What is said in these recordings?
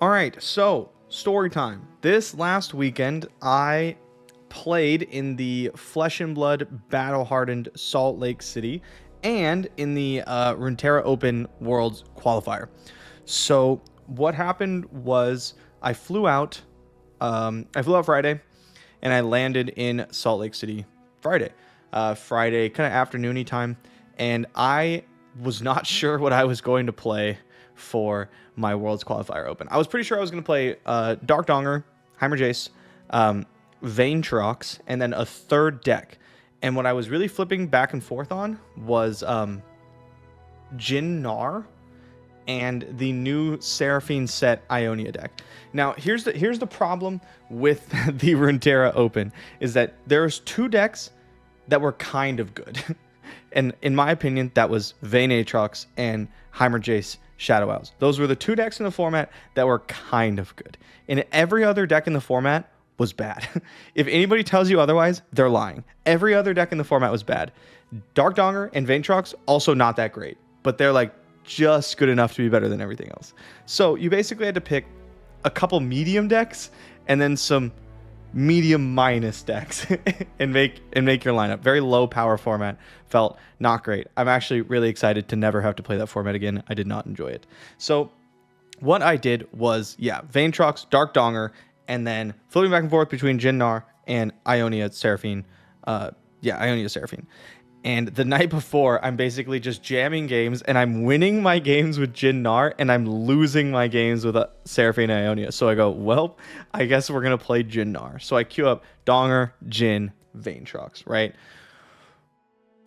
All right, so story time. This last weekend, I played in the Flesh and Blood battle-hardened Salt Lake City and in the Runeterra Open Worlds Qualifier. So what happened was I flew out Friday, and I landed in Salt Lake City Friday kind of afternoony time, and I was not sure what I was going to play for my Worlds Qualifier Open. I was pretty sure I was going to play Dark Donger, Heimer Jace, Vaintrox, and then a third deck. And what I was really flipping back and forth on was Jhin Gnar and the new Seraphine set Ionia deck. Now, here's the problem with the Runeterra Open, is that there's two decks that were kind of good. And in my opinion, that was Vaintrox and Heimer Jace Shadow Owls. Those were the two decks in the format that were kind of good. And every other deck in the format was bad. If anybody tells you otherwise, they're lying. Every other deck in the format was bad. Dark Donger and Vaintrox, also not that great, but they're like just good enough to be better than everything else. So you basically had to pick a couple medium decks and then some medium minus decks and make your lineup. Very low power format. Felt not great. I'm actually really excited to never have to play that format again. I did not enjoy it. So what I did was, Vaintrox, Dark Donger, and then flipping back and forth between Jhin Gnar and Ionia Seraphine. Ionia Seraphine. And the night before, I'm basically just jamming games, and I'm winning my games with Jhin Gnar, and I'm losing my games with Seraphine and Ionia. So I go, well, I guess we're going to play Jhin Gnar. So I queue up Donger, Jhin, Vaintrox, right?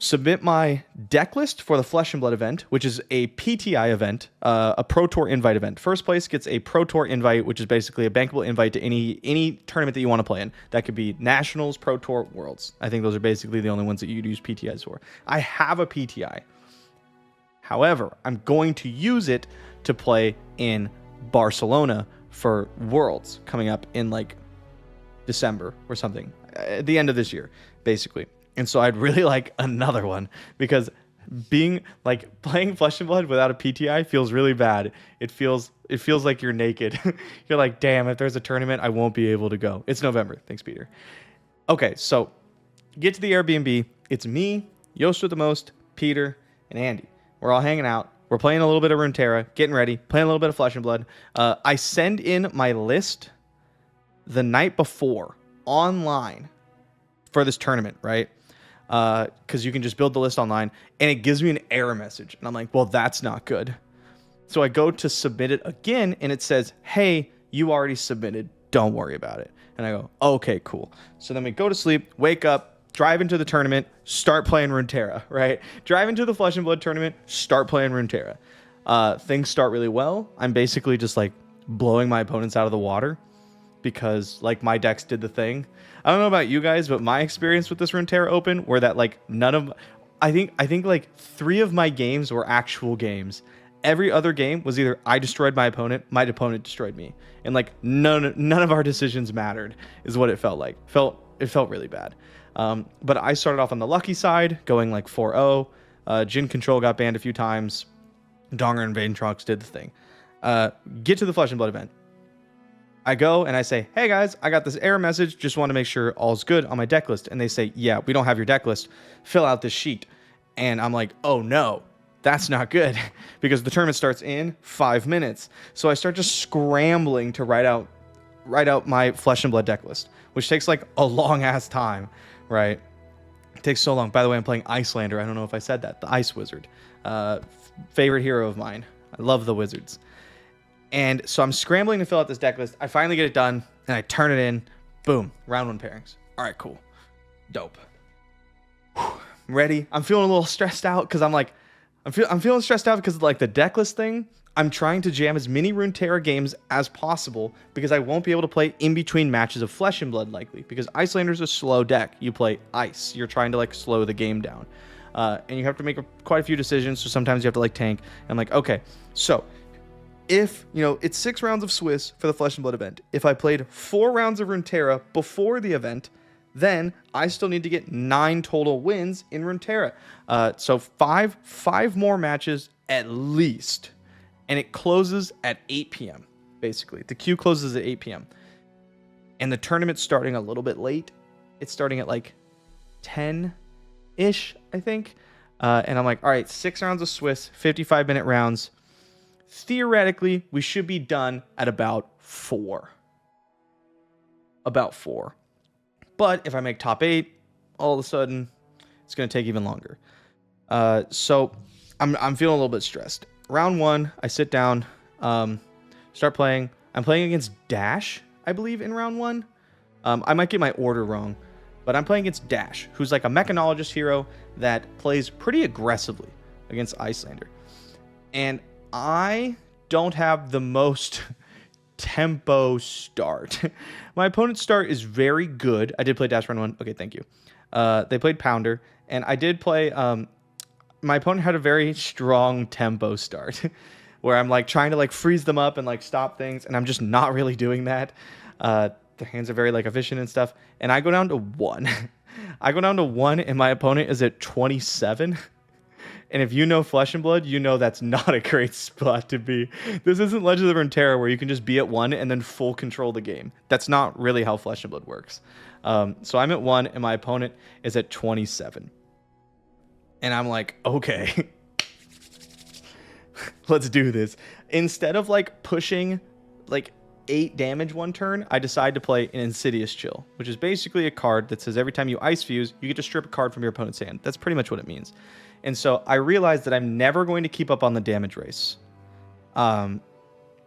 Submit my deck list for the Flesh and Blood event, which is a PTI event, a Pro Tour invite event. First place gets a Pro Tour invite, which is basically a bankable invite to any tournament that you want to play in. That could be Nationals, Pro Tour, Worlds. I think those are basically the only ones that you'd use PTIs for. I have a PTI. However, I'm going to use it to play in Barcelona for Worlds coming up in like December or something, at the end of this year, basically. And so I'd really like another one, because playing Flesh and Blood without a PTI feels really bad. It feels like you're naked. You're like, damn, if there's a tournament, I won't be able to go. It's November. Thanks, Peter. Okay, so get to the Airbnb. It's me, Yost with the Most, Peter, and Andy. We're all hanging out. We're playing a little bit of Runeterra, getting ready, playing a little bit of Flesh and Blood. I send in my list the night before online for this tournament, right? Because you can just build the list online, and it gives me an error message, and I'm like, well, that's not good. So I go to submit it again, and it says, hey, you already submitted, don't worry about it. And I go, okay, cool. So then we go to sleep, wake up, drive into the tournament, start playing Runeterra, right? Drive into the Flesh and Blood tournament, start playing Runeterra. Things start really well. I'm basically just like blowing my opponents out of the water, because like my decks did the thing. I don't know about you guys, but my experience with this Runeterra Open were that like I think like 3 of my games were actual games. Every other game was either I destroyed my opponent destroyed me, and like none of our decisions mattered, is what it felt like. It felt really bad. But I started off on the lucky side, going like 4-0. Jhin Control got banned a few times. Donger and Vaintrox did the thing. Get to the Flesh and Blood event. I go and I say, hey guys, I got this error message. Just want to make sure all's good on my deck list. And they say, yeah, we don't have your deck list. Fill out this sheet. And I'm like, oh no, that's not good, because the tournament starts in 5 minutes. So I start just scrambling to write out my Flesh and Blood deck list, which takes like a long ass time, right? It takes so long. By the way, I'm playing Icelander. I don't know if I said that. The Ice Wizard. Favorite hero of mine. I love the wizards. And so I'm scrambling to fill out this deck list. I finally get it done, and I turn it in. Boom. Round 1 pairings. All right, cool. Dope. Whew. I'm ready. I'm feeling a little stressed out, because I'm feeling stressed out because of like the deck list thing. I'm trying to jam as many Runeterra games as possible, because I won't be able to play in between matches of Flesh and Blood likely, because Icelander's a slow deck. You play ice. You're trying to like slow the game down. And you have to make quite a few decisions, so sometimes you have to like tank. I'm like, okay, so if, it's 6 rounds of Swiss for the Flesh and Blood event. If I played 4 rounds of Runeterra before the event, then I still need to get 9 total wins in Runeterra. So 5 more matches at least. And it closes at 8 p.m., basically. The queue closes at 8 p.m. And the tournament's starting a little bit late. It's starting at like 10-ish, I think. And I'm like, all right, 6 rounds of Swiss, 55-minute rounds. Theoretically, we should be done at about 4. About 4. But if I make top 8, all of a sudden, it's going to take even longer. So I'm feeling a little bit stressed. Round 1, I sit down, start playing. I'm playing against Dash, I believe, in round 1. I might get my order wrong, but I'm playing against Dash, who's like a mechanologist hero that plays pretty aggressively against Icelander. And I don't have the most tempo start. My opponent's start is very good. I did play Dash round 1. Okay, thank you. They played Pounder, and I did play... my opponent had a very strong tempo start where I'm like trying to like freeze them up and like stop things, and I'm just not really doing that. Their hands are very like efficient and stuff. And I go down to 1. I go down to 1 and my opponent is at 27. And if you know Flesh and Blood, you know that's not a great spot to be. This isn't Legends of Runeterra where you can just be at 1 and then full control the game. That's not really how Flesh and Blood works. So I'm at 1 and my opponent is at 27. And I'm like, okay, let's do this. Instead of like pushing like 8 damage one turn, I decide to play an Insidious Chill, which is basically a card that says every time you Ice Fuse, you get to strip a card from your opponent's hand. That's pretty much what it means. And so I realized that I'm never going to keep up on the damage race.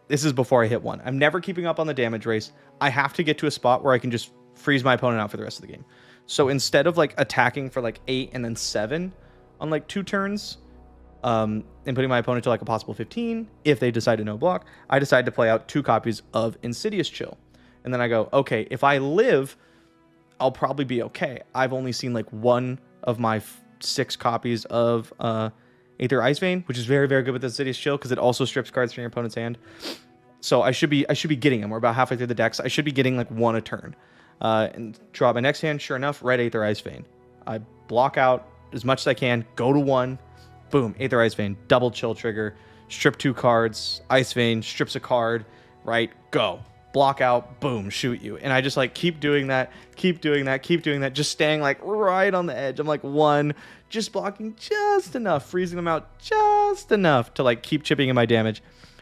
This is before I hit 1. I'm never keeping up on the damage race. I have to get to a spot where I can just freeze my opponent out for the rest of the game. So instead of like attacking for like 8 and then 7 on like 2 turns, and putting my opponent to like a possible 15, if they decide to no block, I decide to play out 2 copies of Insidious Chill. And then I go, okay, if I live, I'll probably be okay. I've only seen like 1 of my 6 copies of Aether Ice Vein, which is very, very good with Insidious Chill because it also strips cards from your opponent's hand. So I should be getting them. We're about halfway through the deck, so I should be getting like 1 a turn. And draw my next hand, sure enough, red Aether Ice Vein. I block out as much as I can, go to 1, boom, Aether Ice Vein, double chill trigger, strip 2 cards, Ice Vein, strips a card, right, go. Block out, boom, shoot you. And I just like keep doing that, just staying like right on the edge. I'm like 1, just blocking just enough, freezing them out just enough to like keep chipping in my damage.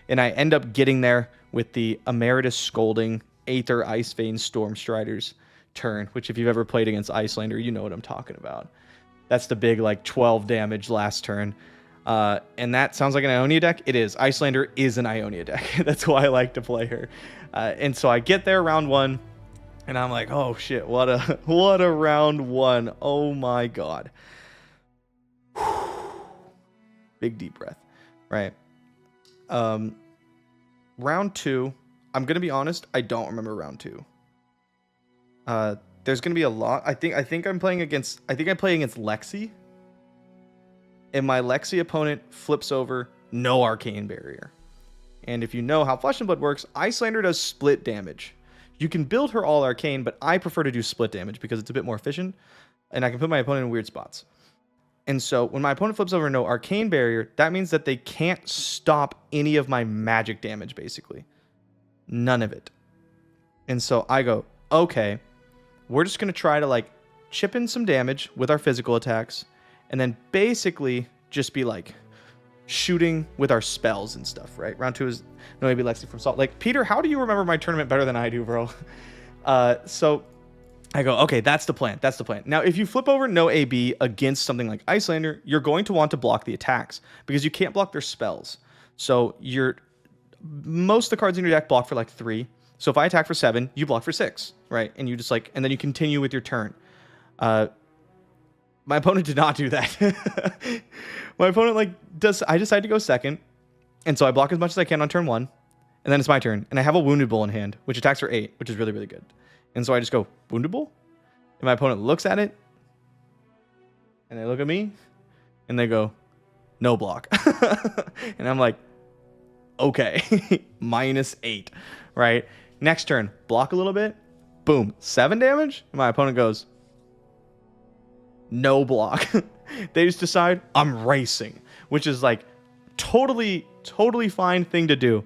And I end up getting there with the Emeritus Scolding Aether Ice Vein Stormstriders turn, which if you've ever played against Icelander, you know what I'm talking about. That's the big like 12 damage last turn. And that sounds like an Ionia deck. It is. Icelander is an Ionia deck. That's why I like to play her. And so I get there round 1, and I'm like, oh shit, what a round 1. Oh my god. Big deep breath. Right. Round 2, I'm gonna be honest, I don't remember round 2. There's gonna be a lot. I think I play against Lexi. And my Lexi opponent flips over no Arcane Barrier. And if you know how Flesh and Blood works, Icelander does split damage. You can build her all Arcane, but I prefer to do split damage because it's a bit more efficient, and I can put my opponent in weird spots. And so when my opponent flips over no Arcane Barrier, that means that they can't stop any of my magic damage, basically. None of it. And so I go, okay, we're just going to try to like chip in some damage with our physical attacks, and then basically just be like shooting with our spells and stuff, right? Round 2 is no maybe Lexi from Salt Lake. Peter, how do you remember my tournament better than I do, bro? So I go, okay, that's the plan. That's the plan. Now, if you flip over no AB against something like Icelander, you're going to want to block the attacks because you can't block their spells. So most of the cards in your deck block for like 3. So if I attack for 7, you block for 6, right? And you just like, and then you continue with your turn. My opponent did not do that. My opponent I decide to go second. And so I block as much as I can on turn 1. And then it's my turn. And I have a Wounded Bull in hand, which attacks for 8, which is really, really good. And so I just go, Wounded Bull? And my opponent looks at it. And they look at me. And they go, no block. And I'm like, okay. -8, right? Next turn, block a little bit. Boom, 7 damage. And my opponent goes, no block. They just decide I'm racing, which is like totally fine thing to do.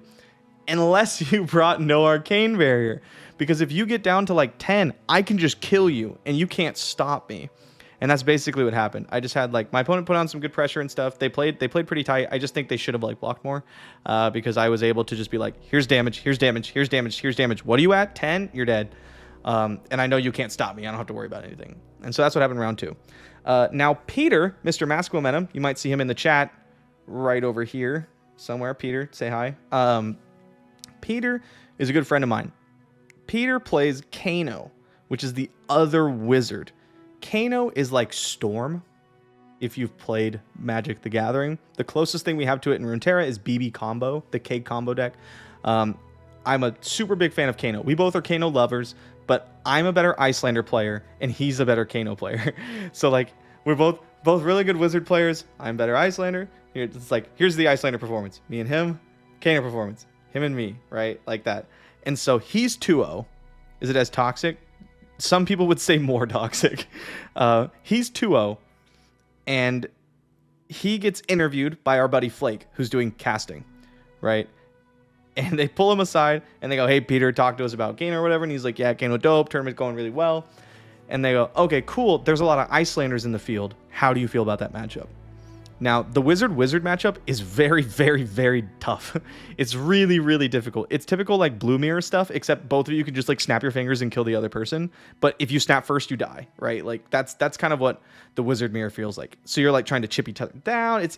unless you brought no arcane barrier. Because if you get down to like 10, I can just kill you and you can't stop me. And that's basically what happened. I just had like my opponent put on some good pressure and stuff. They played pretty tight. I just think they should have like blocked more because I was able to just be like, here's damage, here's damage, here's damage, here's damage. What are you at? 10? You're dead. And I know you can't stop me. I don't have to worry about anything. And so that's what happened in round 2. Now Peter, Mr. Mask Momentum, you might see him in the chat right over here somewhere. Peter, say hi. Peter is a good friend of mine. Peter plays Kano, which is the other wizard. Kano is like Storm, if you've played Magic the Gathering. The closest thing we have to it in Runeterra is BB Combo, the K combo deck. I'm a super big fan of Kano. We both are Kano lovers, but I'm a better Icelander player, and he's a better Kano player. So, like, we're both really good wizard players. I'm better Icelander. It's like, here's the Icelander performance. Me and him, Kano performance. Him and me, right? Like that. And so he's 2-0. Is it as toxic? Some people would say more toxic. He's 2-0. And he gets interviewed by our buddy Flake, who's doing casting, right? And they pull him aside and they go, hey, Peter, talk to us about Kano or whatever. And he's like, yeah, Kano dope. Tournament's going really well. And they go, okay, cool. There's a lot of Icelanders in the field. How do you feel about that matchup? Now, the wizard-wizard matchup is very, very, very tough. It's really, really difficult. It's typical like blue mirror stuff, except both of you can just like snap your fingers and kill the other person. But if you snap first, you die, right? Like that's kind of what the wizard mirror feels like. So you're like trying to chip each other down.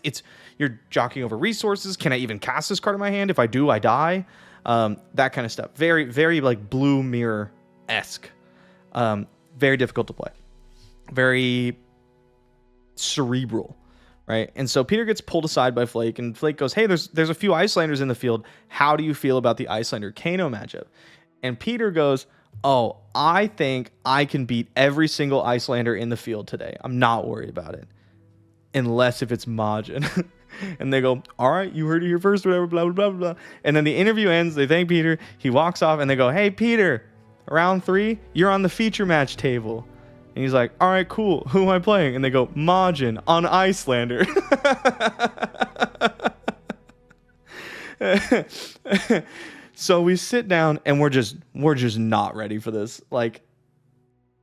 You're jockeying over resources. Can I even cast this card in my hand? If I do, I die. That kind of stuff. Very, very like blue mirror-esque. Very difficult to play. Very cerebral. Right. And so Peter gets pulled aside by Flake, and Flake goes, hey, there's a few Icelanders in the field. How do you feel about the Icelander Kano matchup? And Peter goes, oh, I think I can beat every single Icelander in the field today. I'm not worried about it. Unless if it's Majin. And they go, all right, you heard it here first, whatever, blah, blah, blah, blah. And then the interview ends. They thank Peter. He walks off and they go, hey, Peter, round 3, you're on the feature match table. And he's like, all right, cool. Who am I playing? And they go, Majin on Icelander. So we sit down and we're just not ready for this. Like,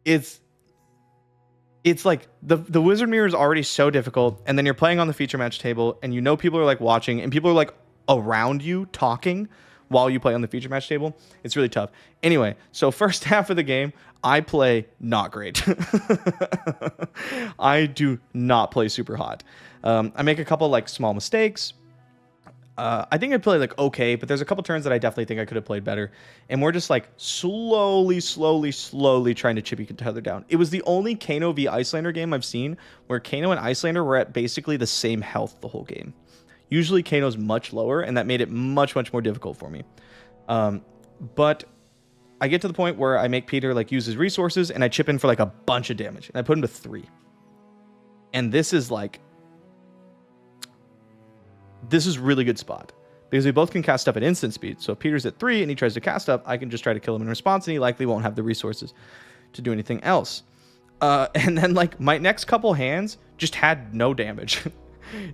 it's like the wizard mirror is already so difficult, and then you're playing on the feature match table, and you know people are like watching, and people are like around you talking while you play on the feature match table. It's really tough. Anyway, so first half of the game, I play not great. I do not play super hot. I make a couple like small mistakes. I think I play like okay, but there's a couple turns that I definitely think I could have played better. And we're just like slowly trying to chip each other down. It was the only Kano v Icelander game I've seen where Kano and Icelander were at basically the same health the whole game. Usually Kano's much lower, and that made it much more difficult for me. But I get to the point where I make Peter like use his resources, and I chip in for like a bunch of damage, and I put him to 3. And this is really good spot because we both can cast stuff at instant speed. So if Peter's at 3 and he tries to cast stuff, I can just try to kill him in response, and he likely won't have the resources to do anything else. And then like my next couple hands just had no damage.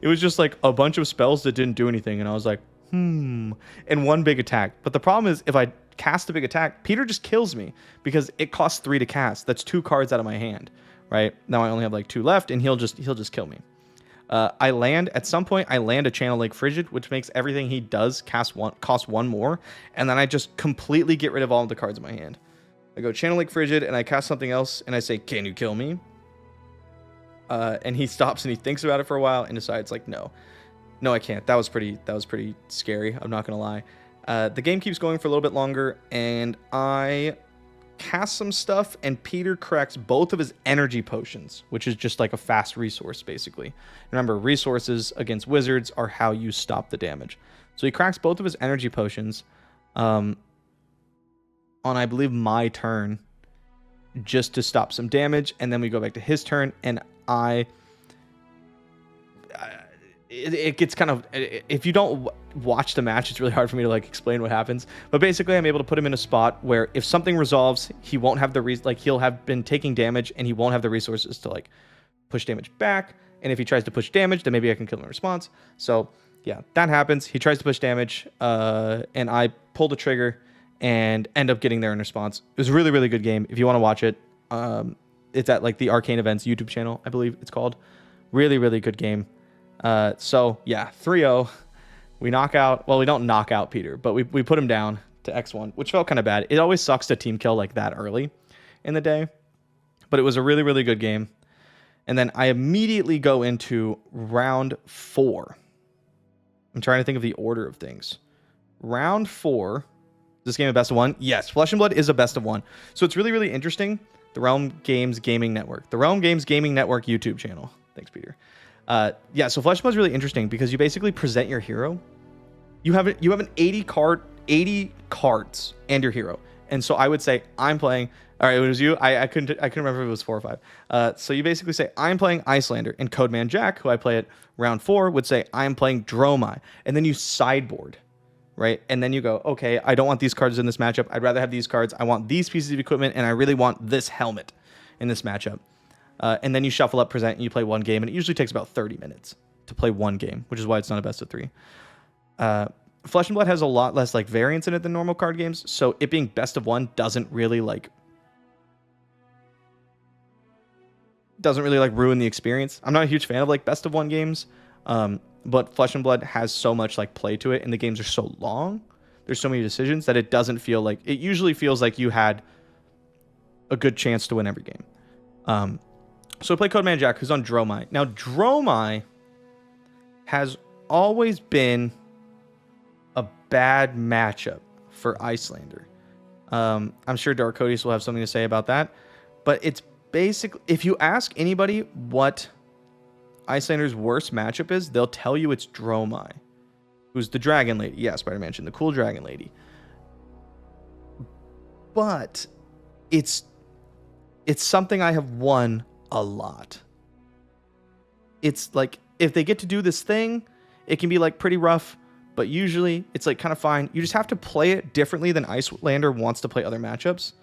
It was just like a bunch of spells that didn't do anything, and I was like, and one big attack. But the problem is if I cast a big attack, Peter just kills me because it costs 3 to cast. That's 2 cards out of my hand, right? Now I only have like 2 left, and he'll just kill me. At some point I land a Channel Lake Frigid, which makes everything he does cost 1 more, and then I just completely get rid of all of the cards in my hand. I go Channel Lake Frigid, and I cast something else, and I say, can you kill me? And he stops and he thinks about it for a while and decides like, no, I can't. That was pretty scary. I'm not gonna lie. The game keeps going for a little bit longer, and I cast some stuff, and Peter cracks both of his energy potions, which is just like a fast resource basically. Remember, resources against wizards are how you stop the damage. So he cracks both of his energy potions on, I believe, my turn, just to stop some damage, and then we go back to his turn, and it gets kind of, if you don't watch the match, it's really hard for me to like explain what happens. But basically, I'm able to put him in a spot where if something resolves, he won't have the he'll have been taking damage, and he won't have the resources to like push damage back. And if he tries to push damage, then maybe I can kill him in response. So yeah, that happens. He tries to push damage, and I pull the trigger and end up getting there in response. It was a really, really good game. If you want to watch it, it's at like the Arcane Events YouTube channel, I believe it's called. Really, really good game. So yeah, 3-0. We knock out, well, we don't knock out Peter, but we put him down to X1, which felt kind of bad. It always sucks to team kill like that early in the day, but it was a really, really good game. And then I immediately go into round 4. I'm trying to think of the order of things. Round 4. Is this game a best of 1? Yes, Flesh and Blood is a best of 1. So it's really, really interesting. The Realm Games Gaming Network. The Realm Games Gaming Network YouTube channel. Thanks, Peter. Yeah, so Flesh and Blood is really interesting because you basically present your hero. You have an 80 cards and your hero. And so I would say I'm playing. All right, it was you. I couldn't remember if it was 4 or 5. So you basically say I'm playing Icelander, and Codeman Jack, who I play at round 4, would say I'm playing Dromai, and then you sideboard, right? And then you go, okay, I don't want these cards in this matchup. I'd rather have these cards. I want these pieces of equipment, and I really want this helmet in this matchup. And then you shuffle up, present, and you play one game, and it usually takes about 30 minutes to play one game, which is why it's not a best of 3. Flesh and Blood has a lot less like variance in it than normal card games, so it being best of 1 doesn't really like ruin the experience. I'm not a huge fan of like best of 1 games, but Flesh and Blood has so much like play to it, and the games are so long. There's so many decisions that it doesn't feel like, it usually feels like you had a good chance to win every game. So I play Codeman Jack, who's on Dromai. Now, Dromai has always been a bad matchup for Icelander. I'm sure Dark Codius will have something to say about that, but it's basically, if you ask anybody what Icelander's worst matchup is, they'll tell you it's Dromai, who's the Dragon Lady. Yeah, Spider mentioned the cool Dragon Lady. But it's something I have won a lot. It's like, if they get to do this thing, it can be like pretty rough, but usually it's like kind of fine. You just have to play it differently than Icelander wants to play other matchups.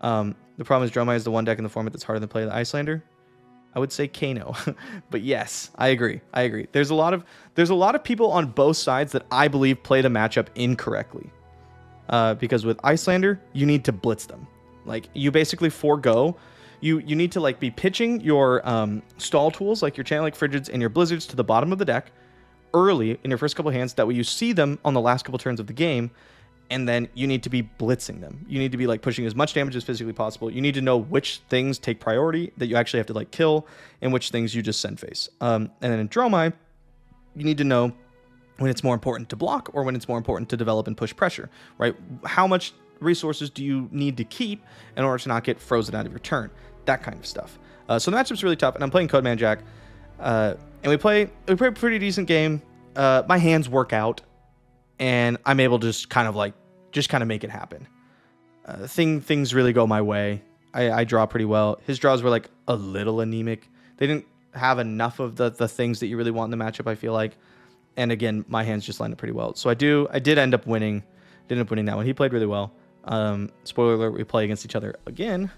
The problem is Dromai is the one deck in the format that's harder to play than Icelander. I would say Kano. But yes, I agree. There's a lot of people on both sides that I believe play the matchup incorrectly. Because with Icelander, you need to blitz them. Like, you basically forego. You need to like be pitching your stall tools, like your Channeling Frigids and your Blizzards, to the bottom of the deck early in your first couple hands. That way you see them on the last couple turns of the game, and then you need to be blitzing them. You need to be like pushing as much damage as physically possible. You need to know which things take priority that you actually have to like kill, and which things you just send face. And then in Dromai, you need to know when it's more important to block or when it's more important to develop and push pressure, right? How much resources do you need to keep in order to not get frozen out of your turn? That kind of stuff. So the matchup's really tough, and I'm playing Codeman Jack, and we play a pretty decent game. My hands work out, and I'm able to just kind of make it happen. Things really go my way. I draw pretty well. His draws were like a little anemic. They didn't have enough of the things that you really want in the matchup, I feel like. And again, my hands just lined up pretty well. So I did end up winning. Did end up winning that one. He played really well. Spoiler alert, we play against each other again.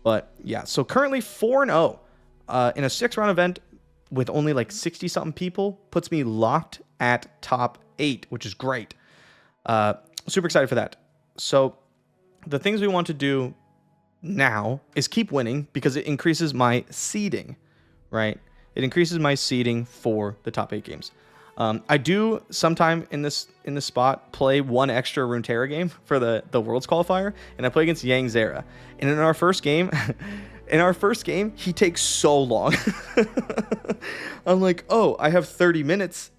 But yeah, so currently 4-0 in a 6-round event with only like 60-something people puts me locked at top 8, which is great. Super excited for that. So the things we want to do now is keep winning because it increases my seeding, right? It increases my seeding for the top 8 games. I do sometime in this spot play one extra Runeterra game for the Worlds Qualifier, and I play against Yang Zera. And in our first game, he takes so long. I'm like, oh, I have 30 minutes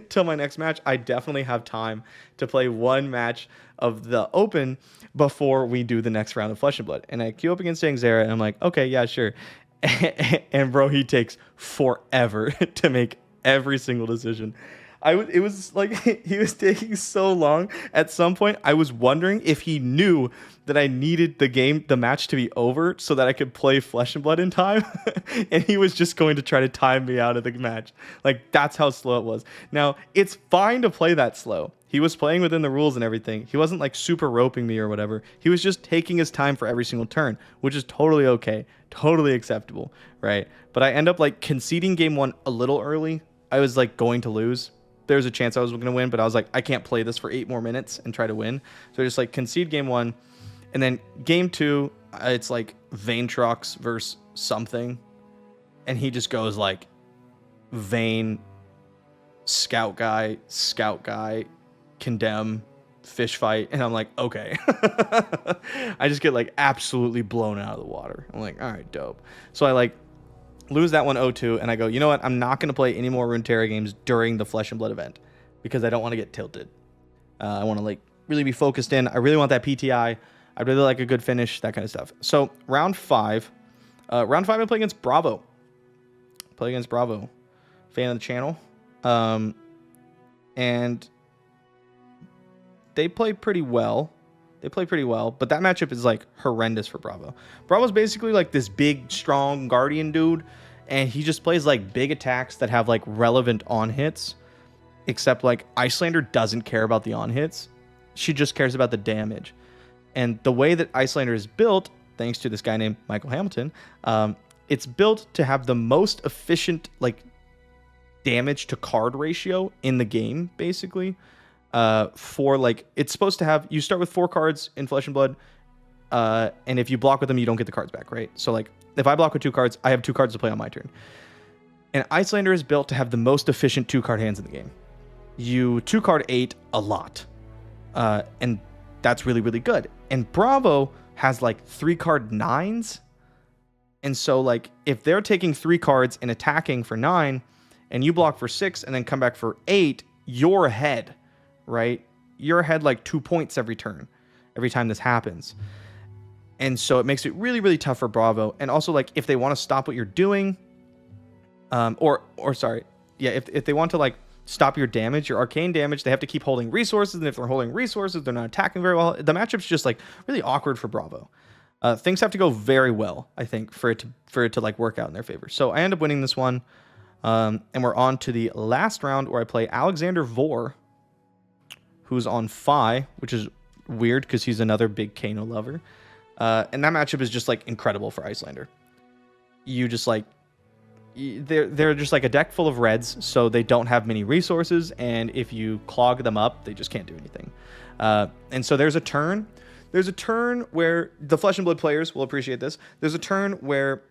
till my next match. I definitely have time to play one match of the Open before we do the next round of Flesh and Blood. And I queue up against Yang Zera, and I'm like, okay, yeah, sure. And bro, he takes forever to make every single decision. It was like he was taking so long. At some point, I was wondering if he knew that I needed the match to be over so that I could play Flesh and Blood in time. And he was just going to try to time me out of the match. Like, that's how slow it was. Now, it's fine to play that slow. He was playing within the rules and everything. He wasn't like super roping me or whatever. He was just taking his time for every single turn, which is totally okay, totally acceptable, right? But I end up like conceding game 1 a little early. I was like going to lose. there's a chance I was going to win, but I was like, I can't play this for 8 more minutes and try to win. So I just like concede game 1. And then game 2, it's like Vayne trucks versus something. And he just goes like Vayne, scout guy, condemn, fish fight. And I'm like, okay. I just get like absolutely blown out of the water. I'm like, all right, dope. So I like lose that one 0-2. And I go, you know what? I'm not going to play any more Runeterra games during the Flesh and Blood event because I don't want to get tilted. I want to like really be focused in. I really want that PTI. I'd really like a good finish, that kind of stuff. So round 5, I play against Bravo. Fan of the channel. And they play pretty well. But that matchup is like horrendous for Bravo. Bravo's basically like this big, strong Guardian dude, and he just plays like big attacks that have like relevant on hits. Except like Icelander doesn't care about the on hits. She just cares about the damage. And the way that Icelander is built, thanks to this guy named Michael Hamilton, it's built to have the most efficient like damage to card ratio in the game, basically. For like, it's supposed to have, you start with 4 cards in Flesh and Blood, and if you block with them, you don't get the cards back, right? So like, if I block with 2 cards, I have 2 cards to play on my turn. And Icelander is built to have the most efficient 2-card hands in the game. You 2-card 8 a lot, and that's really, really good. And Bravo has like 3-card 9s. And so like, if they're taking 3 cards and attacking for 9, and you block for 6 and then come back for 8, you're ahead, right? You're ahead like 2 points every turn, every time this happens. And so it makes it really, really tough for Bravo. And also like, if they want to stop what you're doing, if they want to like stop your damage, your arcane damage, they have to keep holding resources. And if they're holding resources, they're not attacking very well. The matchup's just like really awkward for Bravo. Things have to go very well, I think, for it to like work out in their favor. So I end up winning this one. And we're on to the last round where I play Icelander Vor, who's on FaB, which is weird because he's another big Kano lover. And that matchup is just like incredible for Icelander. You just like, they're just like a deck full of reds, so they don't have many resources, and if you clog them up, they just can't do anything. And so there's a turn where the Flesh and Blood players will appreciate this. There's a turn where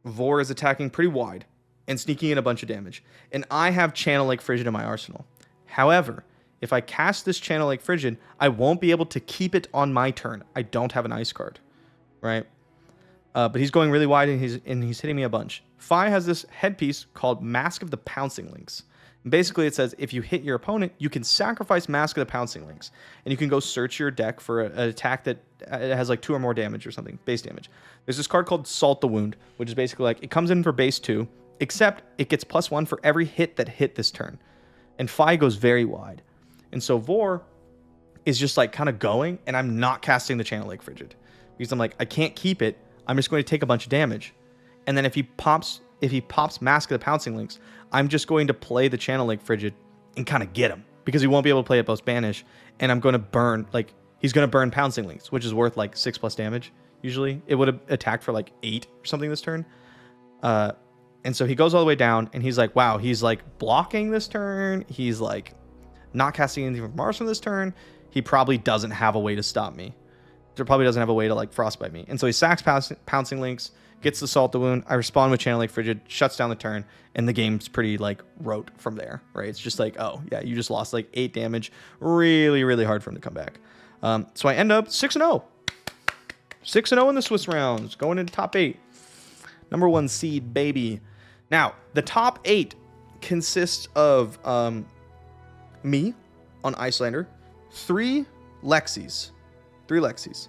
Vor is attacking pretty wide and sneaking in a bunch of damage, and I have Channel Lake Frigid in my arsenal. However, if I cast this Channel Lake Frigid, I won't be able to keep it on my turn. I don't have an ice card, right? But he's going really wide, and he's hitting me a bunch. FaB has this headpiece called Mask of the Pouncing Lynx. And basically, it says if you hit your opponent, you can sacrifice Mask of the Pouncing Lynx, and you can go search your deck for an attack that has like 2 or more damage or something, base damage. There's this card called Salt the Wound, which is basically like it comes in for base 2, except it gets +1 for every hit that hit this turn. And FaB goes very wide. And so Vor is just like kind of going, and I'm not casting the Channel Lake Frigid because I'm like, I can't keep it. I'm just going to take a bunch of damage. And then if he pops Mask of the Pouncing Lynx, I'm just going to play the Channel Lake Frigid and kind of get him because he won't be able to play it post banish. And I'm going to burn, like, he's going to burn Pouncing Lynx, which is worth like 6+ damage. Usually it would have attacked for like 8 or something this turn. And so he goes all the way down, and he's like, wow, he's like blocking this turn. He's like not casting anything from Mars from this turn. He probably doesn't have a way to stop me. Probably doesn't have a way to like frostbite me. And so he sacks Pouncing Lynx, gets the Salt the Wound. I respond with Channel Lake Frigid, shuts down the turn, and the game's pretty like rote from there, right? It's just like, oh yeah, you just lost like 8 damage. Really, really hard for him to come back. So I end up 6-0. 6-0 in the Swiss rounds, going into top 8. Number 1 seed, baby. Now, the top 8 consists of me on Icelander, 3 Lexis. 3 Lexis.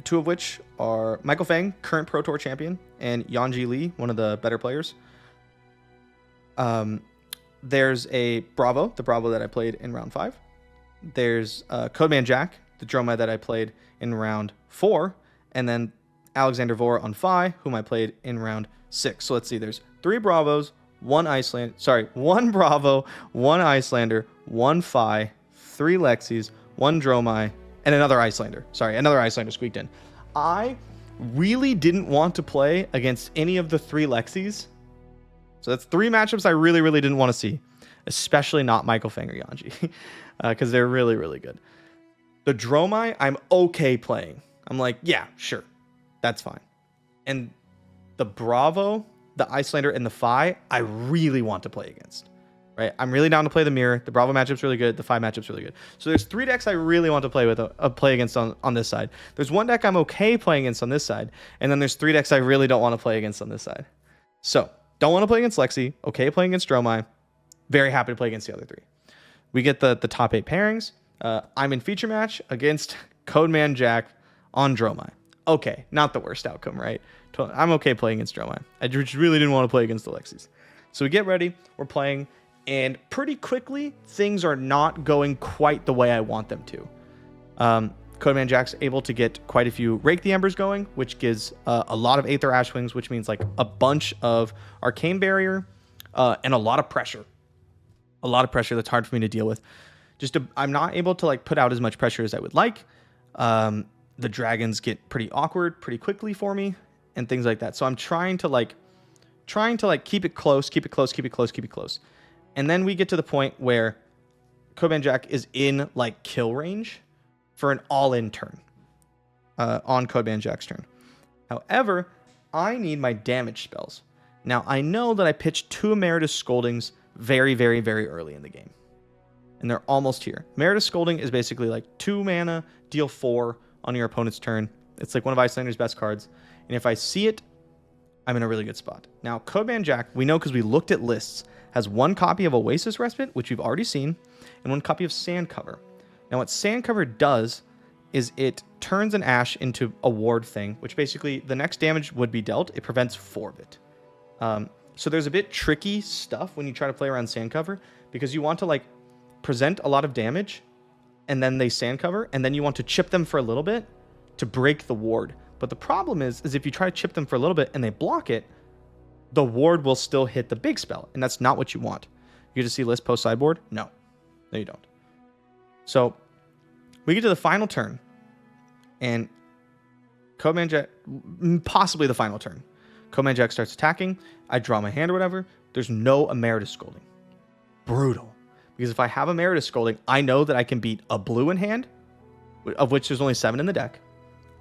2 of which are Michael Fang, current Pro Tour champion, and Yanji Lee, one of the better players. There's a Bravo, the Bravo that I played in round 5. There's Codeman Jack, the Dromai that I played in round 4. And then Icelander Vor on FaB, whom I played in round 6. So let's see, there's 3 Bravos, 1 Bravo, 1 Icelander, 1 FaB, 3 Lexis, 1 Dromai, and another Icelander. Sorry, another Icelander squeaked in. I really didn't want to play against any of the 3 Lexis So that's 3 matchups I really, really didn't want to see, especially not Michael Fang or Yanji, because they're really, really good. The Dromai, I'm okay playing. I'm like, yeah, sure, that's fine. And the Bravo, the Icelander, and the FaB, I really want to play against. Right, I'm really down to play the mirror. The Bravo matchup's really good. The FaB matchup's really good. So there's 3 decks I really want to play with, play against on this side. There's 1 deck I'm okay playing against on this side, and then there's 3 decks I really don't want to play against on this side. So don't want to play against Lexi. Okay playing against Dromai. Very happy to play against the other 3. We get the top 8 pairings. I'm in feature match against Codeman Jack on Dromai. Okay, not the worst outcome, right? I'm okay playing against Dromai. I just really didn't want to play against the Lexis. So we get ready. We're playing. And pretty quickly, things are not going quite the way I want them to. Codeman Jack's able to get quite a few Rake the Embers going, which gives a lot of Aether Ashwings, which means like a bunch of Arcane Barrier and a lot of pressure. A lot of pressure that's hard for me to deal with. I'm not able to like put out as much pressure as I would like. The dragons get pretty awkward pretty quickly for me and things like that. So I'm trying to keep it close. And then we get to the point where Codeman Jack is in like kill range for an all-in turn on Codeman Jack's turn. However, I need my damage spells. Now, I know that I pitched 2 Emeritus Scoldings very, very, very early in the game. And they're almost here. Emeritus Scolding is basically like 2 mana, deal 4 on your opponent's turn. It's like one of Icelander's best cards. And if I see it, I'm in a really good spot. Now, Codeman Jack, we know because we looked at lists, has 1 copy of Oasis Respite, which we've already seen, and 1 copy of Sand Cover. Now, what Sand Cover does is it turns an Ash into a ward thing, which basically the next damage would be dealt. It prevents 4 of it. So there's a bit tricky stuff when you try to play around Sand Cover, because you want to like present a lot of damage, and then they Sand Cover, and then you want to chip them for a little bit to break the ward. But the problem is if you try to chip them for a little bit and they block it, the ward will still hit the big spell, and that's not what you want. You get to see list post sideboard? No, you don't. So we get to the final turn, and Codeman Jack, possibly the final turn, Codeman Jack starts attacking. I draw my hand or whatever. There's no Emeritus Scolding. Brutal. Because if I have Emeritus Scolding, I know that I can beat a blue in hand, of which there's only 7 in the deck,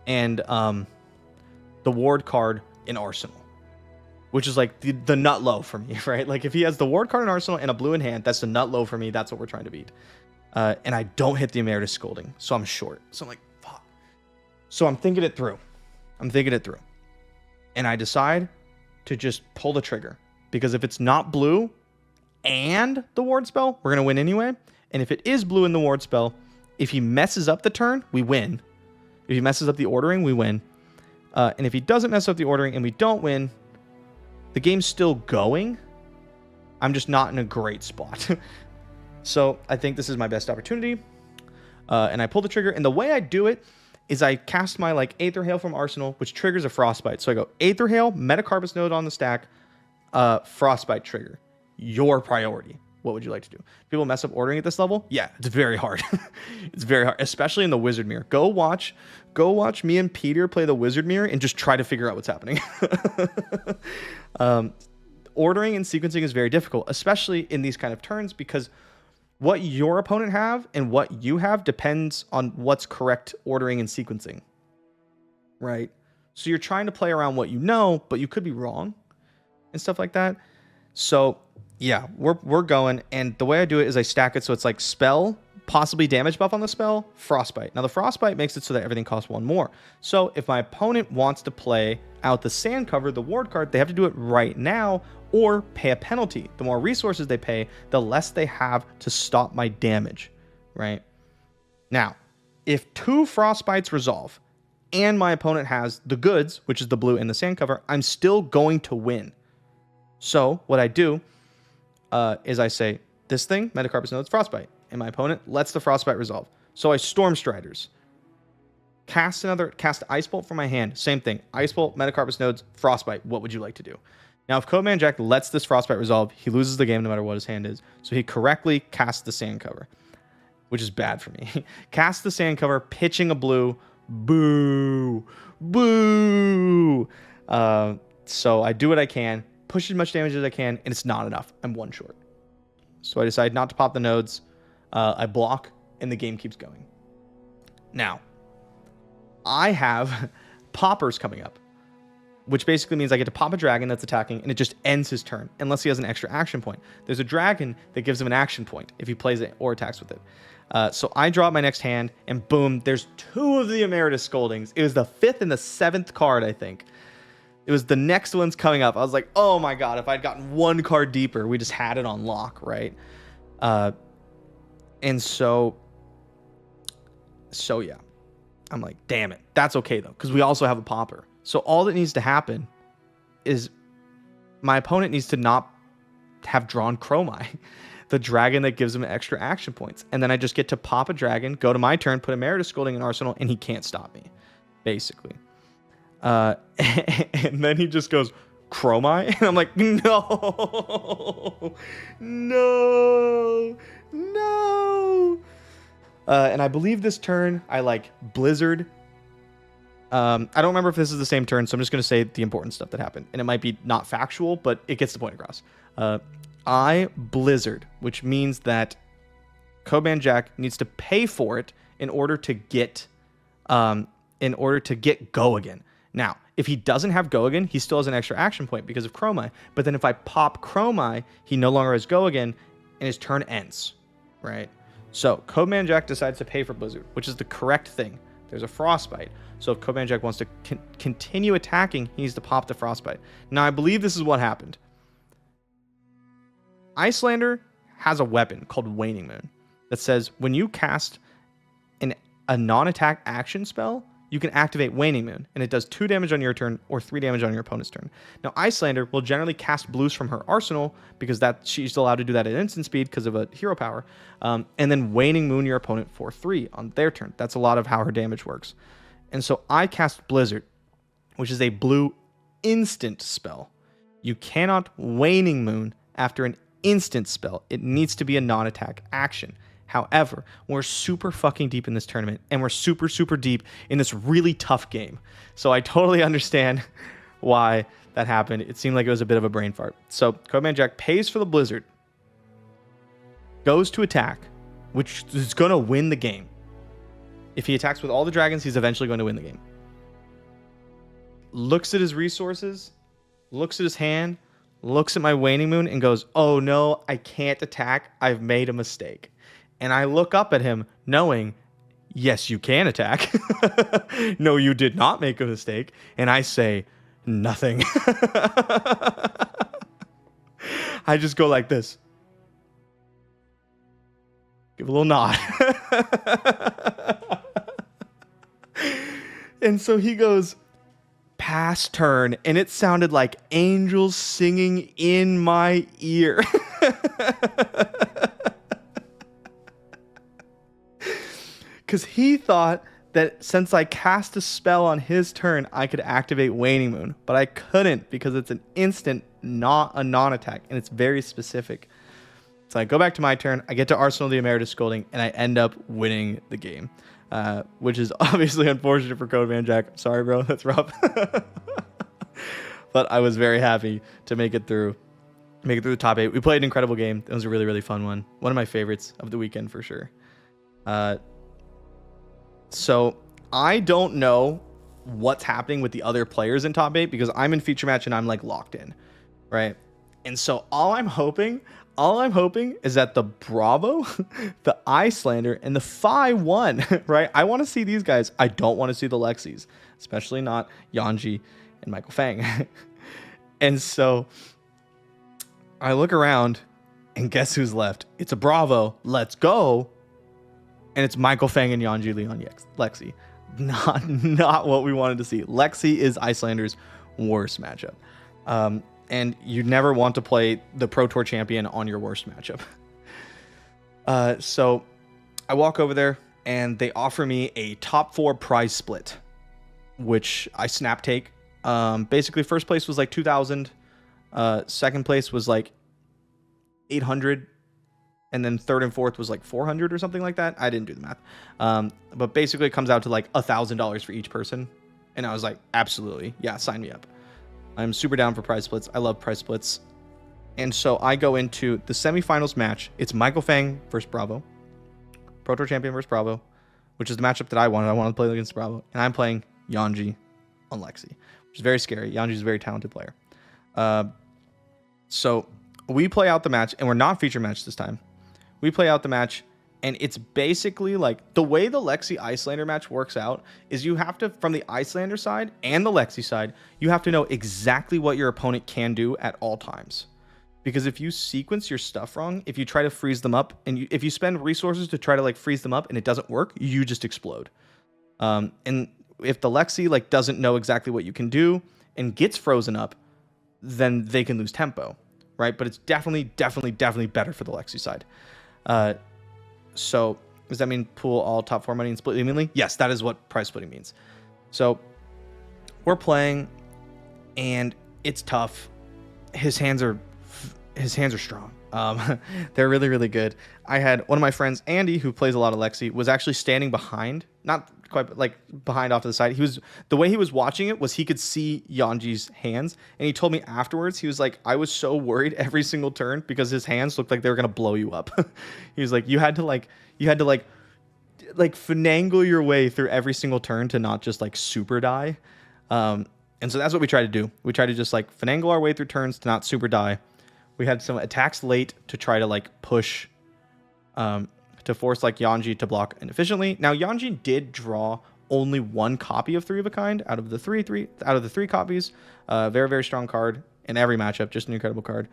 and the ward card in Arsenal, which is like the nut low for me, right? Like if he has the ward card in Arsenal and a blue in hand, that's the nut low for me. That's what we're trying to beat. And I don't hit the Emeritus Scolding, so I'm short. So I'm like, fuck. So I'm thinking it through. And I decide to just pull the trigger, because if it's not blue and the ward spell, we're going to win anyway. And if it is blue in the ward spell, if he messes up the turn, we win. If he messes up the ordering, we win. And if he doesn't mess up the ordering and we don't win, the game's still going. I'm just not in a great spot. So I think this is my best opportunity. And I pull the trigger. And the way I do it is I cast my like Aether Hail from Arsenal, which triggers a Frostbite. So I go Aether Hail, Metacarpus Node on the stack, Frostbite trigger. Your priority. What would you like to do? People mess up ordering at this level? Yeah, it's very hard. It's very hard, especially in the Wizard Mirror. Go watch me and Peter play the Wizard Mirror and just try to figure out what's happening. Ordering and sequencing is very difficult, especially in these kind of turns, because what your opponent have and what you have depends on what's correct ordering and sequencing, right? So you're trying to play around what you know, but you could be wrong and stuff like that. So yeah, we're going, and the way I do it is I stack it so it's like spell, possibly damage buff on the spell, Frostbite. Now the Frostbite makes it so that everything costs 1 more. So if my opponent wants to play out the Sand Cover, the ward card, they have to do it right now or pay a penalty. The more resources they pay, the less they have to stop my damage, right? Now, if 2 Frostbites resolve and my opponent has the goods, which is the blue and the Sand Cover, I'm still going to win. So what I do is I say, this thing, Metacarpus Nodes, Frostbite, and my opponent lets the Frostbite resolve. So I Storm Striders. Cast Ice Bolt from my hand. Same thing. Ice Bolt, Metacarpus Nodes, Frostbite. What would you like to do? Now, if Codeman Jack lets this Frostbite resolve, he loses the game no matter what his hand is. So he correctly casts the Sand Cover, which is bad for me. Cast the Sand Cover, pitching a blue. Boo. Boo. So I do what I can. push as much damage as I can, and it's not enough. I'm one short. So I decide not to pop the nodes. I block, and the game keeps going. Now, I have poppers coming up, which basically means I get to pop a dragon that's attacking, and it just ends his turn, unless he has an extra action point. There's a dragon that gives him an action point if he plays it or attacks with it. So I draw up my next hand, and boom, there's 2 of the Emeritus Scoldings. It was the 5th and the 7th card, I think. It was the next one's coming up. I was like, oh my god, if I'd gotten 1 card deeper, we just had it on lock, right? And so yeah. I'm like, damn it. That's okay, though, because we also have a popper. So all that needs to happen is my opponent needs to not have drawn Chromai, the dragon that gives him extra action points. And then I just get to pop a dragon, go to my turn, put Emeritus Scolding in Arsenal, and he can't stop me, basically. And then he just goes, Chromai? And I'm like, no. And I believe this turn, I like Blizzard. I don't remember if this is the same turn, so I'm just going to say the important stuff that happened. And it might be not factual, but it gets the point across. I Blizzard, which means that Codeman Jack needs to pay for it in order to get Go again. Now, if he doesn't have Go again, he still has an extra action point because of Chromai. But then if I pop Chromai, he no longer has Go again, and his turn ends, right? So Codeman Jack decides to pay for Blizzard, which is the correct thing. There's a Frostbite. So if Codeman Jack wants to continue attacking, he needs to pop the Frostbite. Now, I believe this is what happened. Icelander has a weapon called Waning Moon that says when you cast a non-attack action spell, you can activate Waning Moon, and it does 2 damage on your turn or 3 damage on your opponent's turn. Now, Icelander will generally cast blues from her arsenal because she's allowed to do that at instant speed because of a hero power, and then Waning Moon your opponent for 3 on their turn. That's a lot of how her damage works. And so I cast Blizzard, which is a blue instant spell. You cannot Waning Moon after an instant spell. It needs to be a non-attack action. However, we're super fucking deep in this tournament, and we're super, super deep in this really tough game. So I totally understand why that happened. It seemed like it was a bit of a brain fart. So Codeman Jack pays for the Blizzard, goes to attack, which is going to win the game. If he attacks with all the dragons, he's eventually going to win the game. Looks at his resources, looks at his hand, looks at my Waning Moon, and goes, oh no, I can't attack. I've made a mistake. And I look up at him knowing, yes, you can attack. No, you did not make a mistake. And I say, nothing. I just go like this. Give a little nod. And so he goes, pass turn. And it sounded like angels singing in my ear. Because he thought that since I cast a spell on his turn, I could activate Waning Moon. But I couldn't because it's an instant, not a non-attack. And it's very specific. So I go back to my turn. I get to Arsenal the Emeritus Scolding. And I end up winning the game. Which is obviously unfortunate for Codeman Jack. Sorry, bro. That's rough. But I was very happy to make it through the top 8. We played an incredible game. It was a really, really fun one. One of my favorites of the weekend for sure. So I don't know what's happening with the other players in top 8 because I'm in feature match and I'm like locked in, right? And so all I'm hoping is that the Bravo, the Icelander, and the FaB won, right? I want to see these guys. I don't want to see the Lexis, especially not Yanji and Michael Fang. And so I look around and guess who's left? It's a Bravo. Let's go. And it's Michael Fang and Yanji Leon Lexi. Not what we wanted to see. Lexi is Icelander's worst matchup. And you never want to play the Pro Tour champion on your worst matchup. So I walk over there and they offer me a top 4 prize split, which I snap take. Basically, first place was like 2,000. Second place was like 800. And then third and fourth was like 400 or something like that. I didn't do the math. But basically it comes out to like $1,000 for each person. And I was like, absolutely. Yeah, sign me up. I'm super down for prize splits. I love prize splits. And so I go into the semifinals match. It's Michael Fang versus Bravo. Pro Tour champion versus Bravo, which is the matchup that I wanted. I wanted to play against Bravo. And I'm playing Yanji on Lexi, which is very scary. Yanji's a very talented player. So we play out the match, and we're not feature match this time. We play out the match, and it's basically like the way the Lexi Icelander match works out is you have to, from the Icelander side and the Lexi side, you have to know exactly what your opponent can do at all times. Because if you sequence your stuff wrong, if you try to freeze them up, and if you spend resources to try to like freeze them up and it doesn't work, you just explode. And if the Lexi like doesn't know exactly what you can do and gets frozen up, then they can lose tempo, right? But it's definitely better for the Lexi side. So does that mean pool all top 4 money and split evenly? Yes, that is what prize splitting means. So we're playing, and it's tough. His hands are strong. They're really good. I had one of my friends, Andy, who plays a lot of Lexi, was actually standing behind, not quite, but like behind off to the side. The way he was watching it was he could see Yanji's hands, and he told me afterwards, he was like, I was so worried every single turn because his hands looked like they were gonna blow you up. He was like, you had to finagle your way through every single turn to not just like super die. And so that's what we try to do. We try to just like finagle our way through turns to not super die. We had some attacks late to try to like push, to force like Yanji to block inefficiently. Now Yanji did draw only 1 copy of 3 of a kind out of the three copies. Very strong card in every matchup, just an incredible card.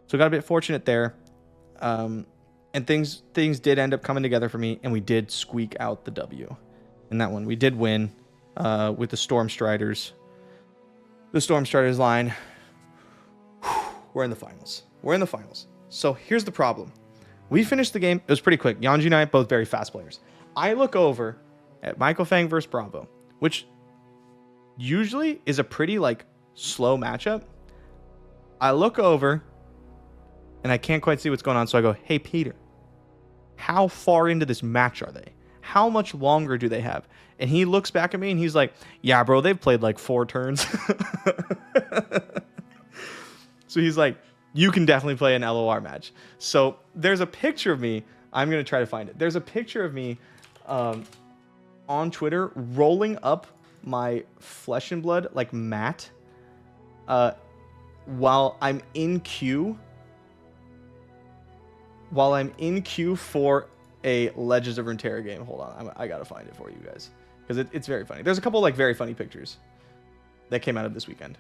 So got a bit fortunate there, and things did end up coming together for me, and we did squeak out the W in that one. We did win with the Storm Striders. The Storm Striders line. We're in the finals. So here's the problem. We finished the game. It was pretty quick. Yanji and I, both very fast players. I look over at Michael Fang versus Bravo, which usually is a pretty like slow matchup. I look over and I can't quite see what's going on. So I go, hey, Peter, how far into this match are they? How much longer do they have? And he looks back at me and he's like, yeah, bro, they've played like 4 turns. So he's like, you can definitely play an LoR match. So there's a picture of me. I'm going to try to find it. There's a picture of me on Twitter rolling up my Flesh and Blood like mat while I'm in queue. While I'm in queue for a Legends of Runeterra game. Hold on. I got to find it for you guys. Because it's very funny. There's a couple like very funny pictures that came out of this weekend.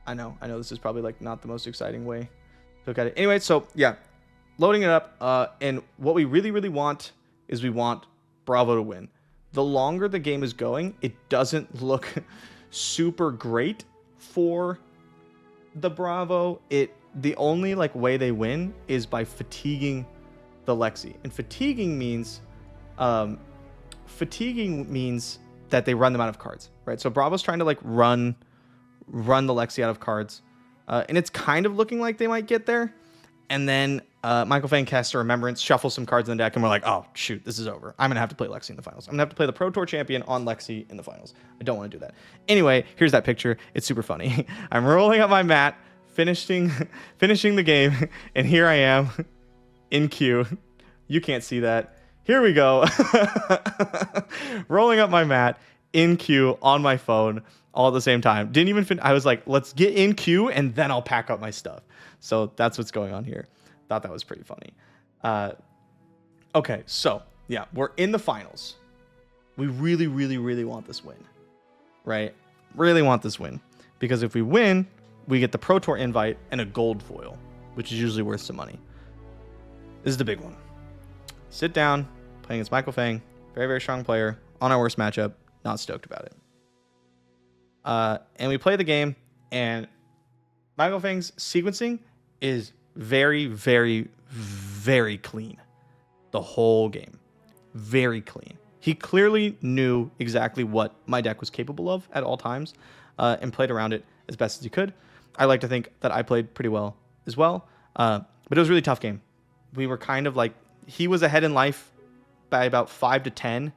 I know this is probably like not the most exciting way to look at it. Anyway, so yeah, loading it up. And what we really want is we want Bravo to win. The longer the game is going, it doesn't look super great for the Bravo. The only like way they win is by fatiguing the Lexi. And fatiguing means that they run them out of cards, right? So Bravo's trying to like run the Lexi out of cards, and it's kind of looking like they might get there. And then Michael Fang casts a Remembrance, shuffles some cards in the deck, and we're like, oh shoot, this is over. I'm gonna have to play Lexi in the finals. I'm gonna have to play the Pro Tour champion on Lexi in the finals. I don't want to do that. Anyway, here's that picture. It's super funny. I'm rolling up my mat, finishing the game, and here I am in queue. You can't see that. Here we go. Rolling up my mat in queue on my phone all at the same time. Didn't even I was like, let's get in queue and then I'll pack up my stuff. So that's what's going on here. Thought that was pretty funny. Okay, so yeah, we're in the finals. We really want this win, right? Really want this win, because if we win, we get the Pro Tour invite and a gold foil, which is usually worth some money. This is the big one. Sit down, playing against Michael Fang, very strong player, on our worst matchup. Not stoked about it. And we play the game, and Michael Fang's sequencing is very clean. The whole game. Very clean. He clearly knew exactly what my deck was capable of at all times, and played around it as best as he could. I like to think that I played pretty well as well, but it was a really tough game. We were kind of like, he was ahead in life by about 5 to 10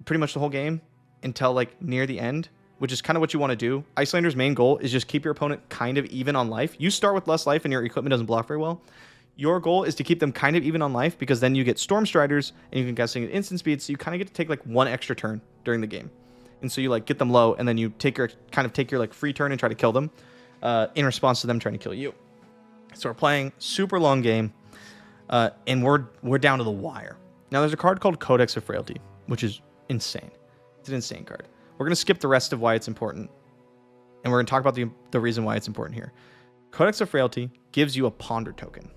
pretty much the whole game. until like near the end, which is kind of what you want to do. Icelander's main goal is just keep your opponent kind of even on life. You start with less life and your equipment doesn't block very well. Your goal is to keep them kind of even on life, because then you get Storm Striders and you can guessing at instant speed, so you kind of get to take like one extra turn during the game. And so you like get them low, and then you take your like free turn and try to kill them in response to them trying to kill you. So we're playing super long game, and we're down to the wire. Now there's a card called Codex of Frailty, which is insane. It's an insane card. We're going to skip the rest of why it's important, and we're going to talk about the reason why it's important here. Codex of Frailty gives you a Ponder token.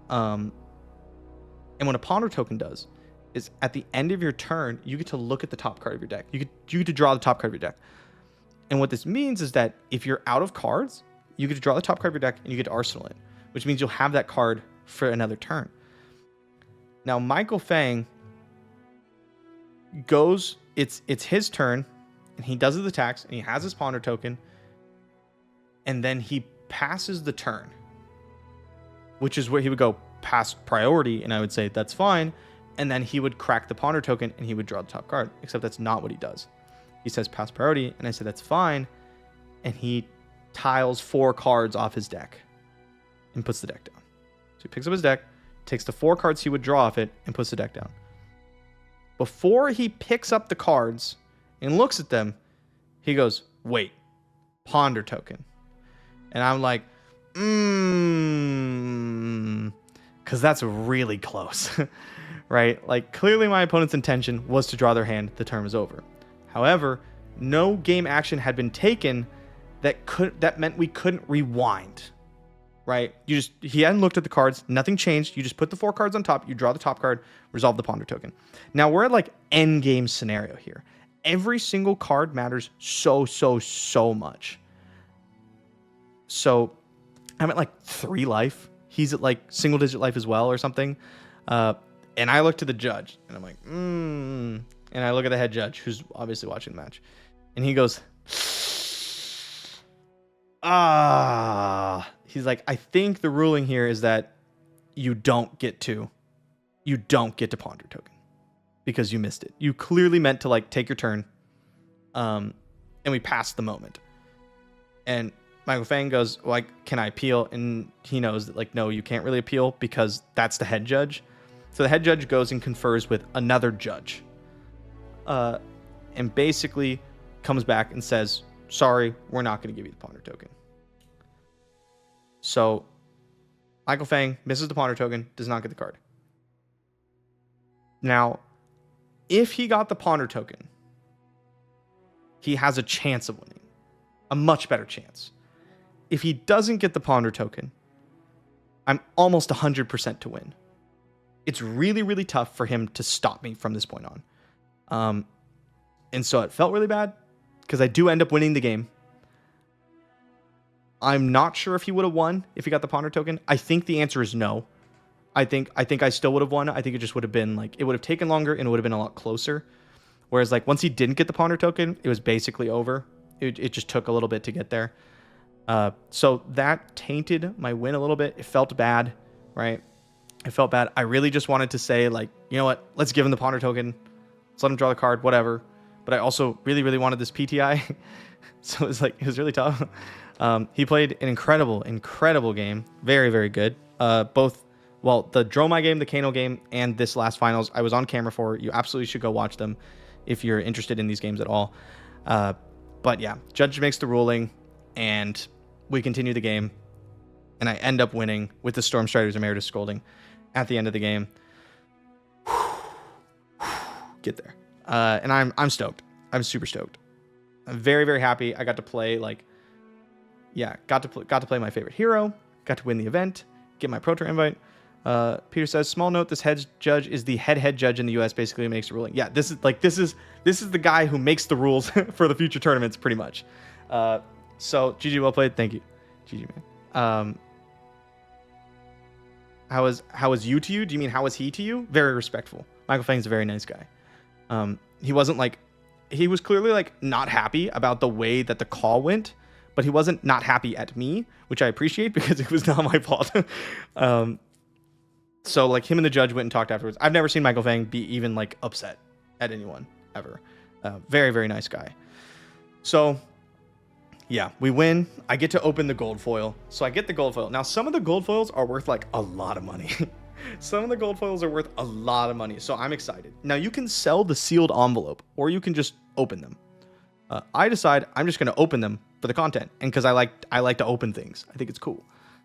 And what a Ponder token does is at the end of your turn, you get to look at the top card of your deck. You get to draw the top card of your deck. And what this means is that if you're out of cards, you get to draw the top card of your deck and you get to arsenal it, which means you'll have that card for another turn. Now, Michael Fang goes, it's his turn, and he does his attacks, and he has his Ponder token, and then he passes the turn, which is where he would go past priority, and I would say that's fine, and then he would crack the Ponder token, and he would draw the top card, except that's not what he does. He says pass priority, and I said that's fine, and he tiles 4 cards off his deck and puts the deck down. So he picks up his deck, takes the 4 cards he would draw off it, and puts the deck down. Before he picks up the cards and looks at them, he goes, wait, Ponder token. And I'm like, because that's really close, right? Like, clearly my opponent's intention was to draw their hand. The turn was over. However, no game action had been taken that meant we couldn't rewind, right? He hadn't looked at the cards. Nothing changed. You just put the 4 cards on top. You draw the top card, resolve the Ponder token. Now we're at like end game scenario here. Every single card matters so much. So I'm at like 3 life. He's at like single digit life as well or something. And I look to the judge and I'm like, And I look at the head judge who's obviously watching the match. And he goes, he's like, I think the ruling here is that you don't get to Ponder token because you missed it. You clearly meant to like take your turn. And we passed the moment. And Michael Fang goes, well, can I appeal? And he knows that like, no, you can't really appeal because that's the head judge. So the head judge goes and confers with another judge. And basically comes back and says, sorry, we're not going to give you the Ponder token. So Michael Fang misses the Ponder token, does not get the card. Now, if he got the Ponder token, he has a chance of winning. A much better chance. If he doesn't get the Ponder token, I'm almost 100% to win. It's really, really tough for him to stop me from this point on. And so it felt really bad because I do end up winning the game. I'm not sure if he would have won if he got the Ponder token. I think the answer is no. I think I still would have won. I think it just would have been like, it would have taken longer and it would have been a lot closer. Whereas like once he didn't get the Ponder token, it was basically over. It just took a little bit to get there. So that tainted my win a little bit. It felt bad, right? It felt bad. I really just wanted to say like, you know what? Let's give him the Ponder token. Let's let him draw the card, whatever. But I also really, really wanted this PTI. So it was really tough. He played an incredible game. Very, very good. The Dromai game, the Kano game, and this last finals, I was on camera for. You absolutely should go watch them if you're interested in these games at all. But yeah, judge makes the ruling, and we continue the game, and I end up winning with the Storm Striders and Emeritus Scolding at the end of the game. Get there. And I'm stoked. I'm super stoked. I'm very, very happy. I got to play got to play my favorite hero, got to win the event, get my Pro Tour invite. Peter says, small note, this head judge is the head judge in the US, basically makes the ruling. Yeah, this is the guy who makes the rules for the future tournaments, pretty much. So GG, well played. Thank you. GG, man. How was you to you? Do you mean how was he to you? Very respectful. Michael Fang's a very nice guy. He wasn't like, he was clearly like not happy about the way that the call went, but he wasn't not happy at me, which I appreciate because it was not my fault. So like him and the judge went and talked afterwards. I've never seen Michael Fang be even like upset at anyone. ever. Very, very nice guy. So, yeah, we win. I get to open the gold foil. So I get the gold foil. Now, some of the gold foils are worth like a lot of money. Some of the gold foils are worth a lot of money. So I'm excited. Now, you can sell the sealed envelope or you can just open them. I decide I'm just going to open them for the content, and because I like to open things. I think it's cool.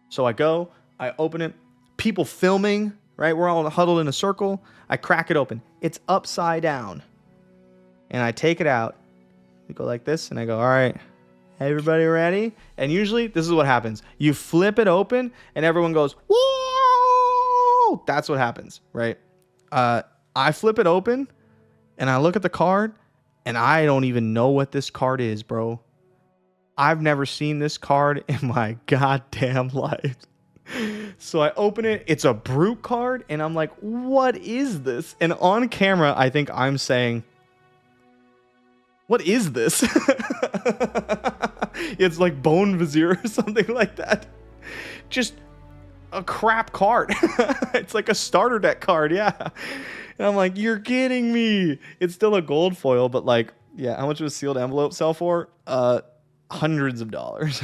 So I go, I open it. People filming, right? We're all huddled in a circle. I crack it open. It's upside down. And I take it out. We go like this, and I go, all right, everybody ready? And usually this is what happens. You flip it open, and everyone goes, whoa! That's what happens, right? I flip it open, and I look at the card, and I don't even know what this card is, bro. I've never seen this card in my goddamn life. So I open it. It's a brute card. And I'm like, what is this? And on camera, I think I'm saying, what is this? It's like Bone Vizier or something like that. Just a crap card. It's like a starter deck card. Yeah. And I'm like, you're kidding me. It's still a gold foil, but like, yeah, how much would a sealed envelope sell for? Hundreds of dollars.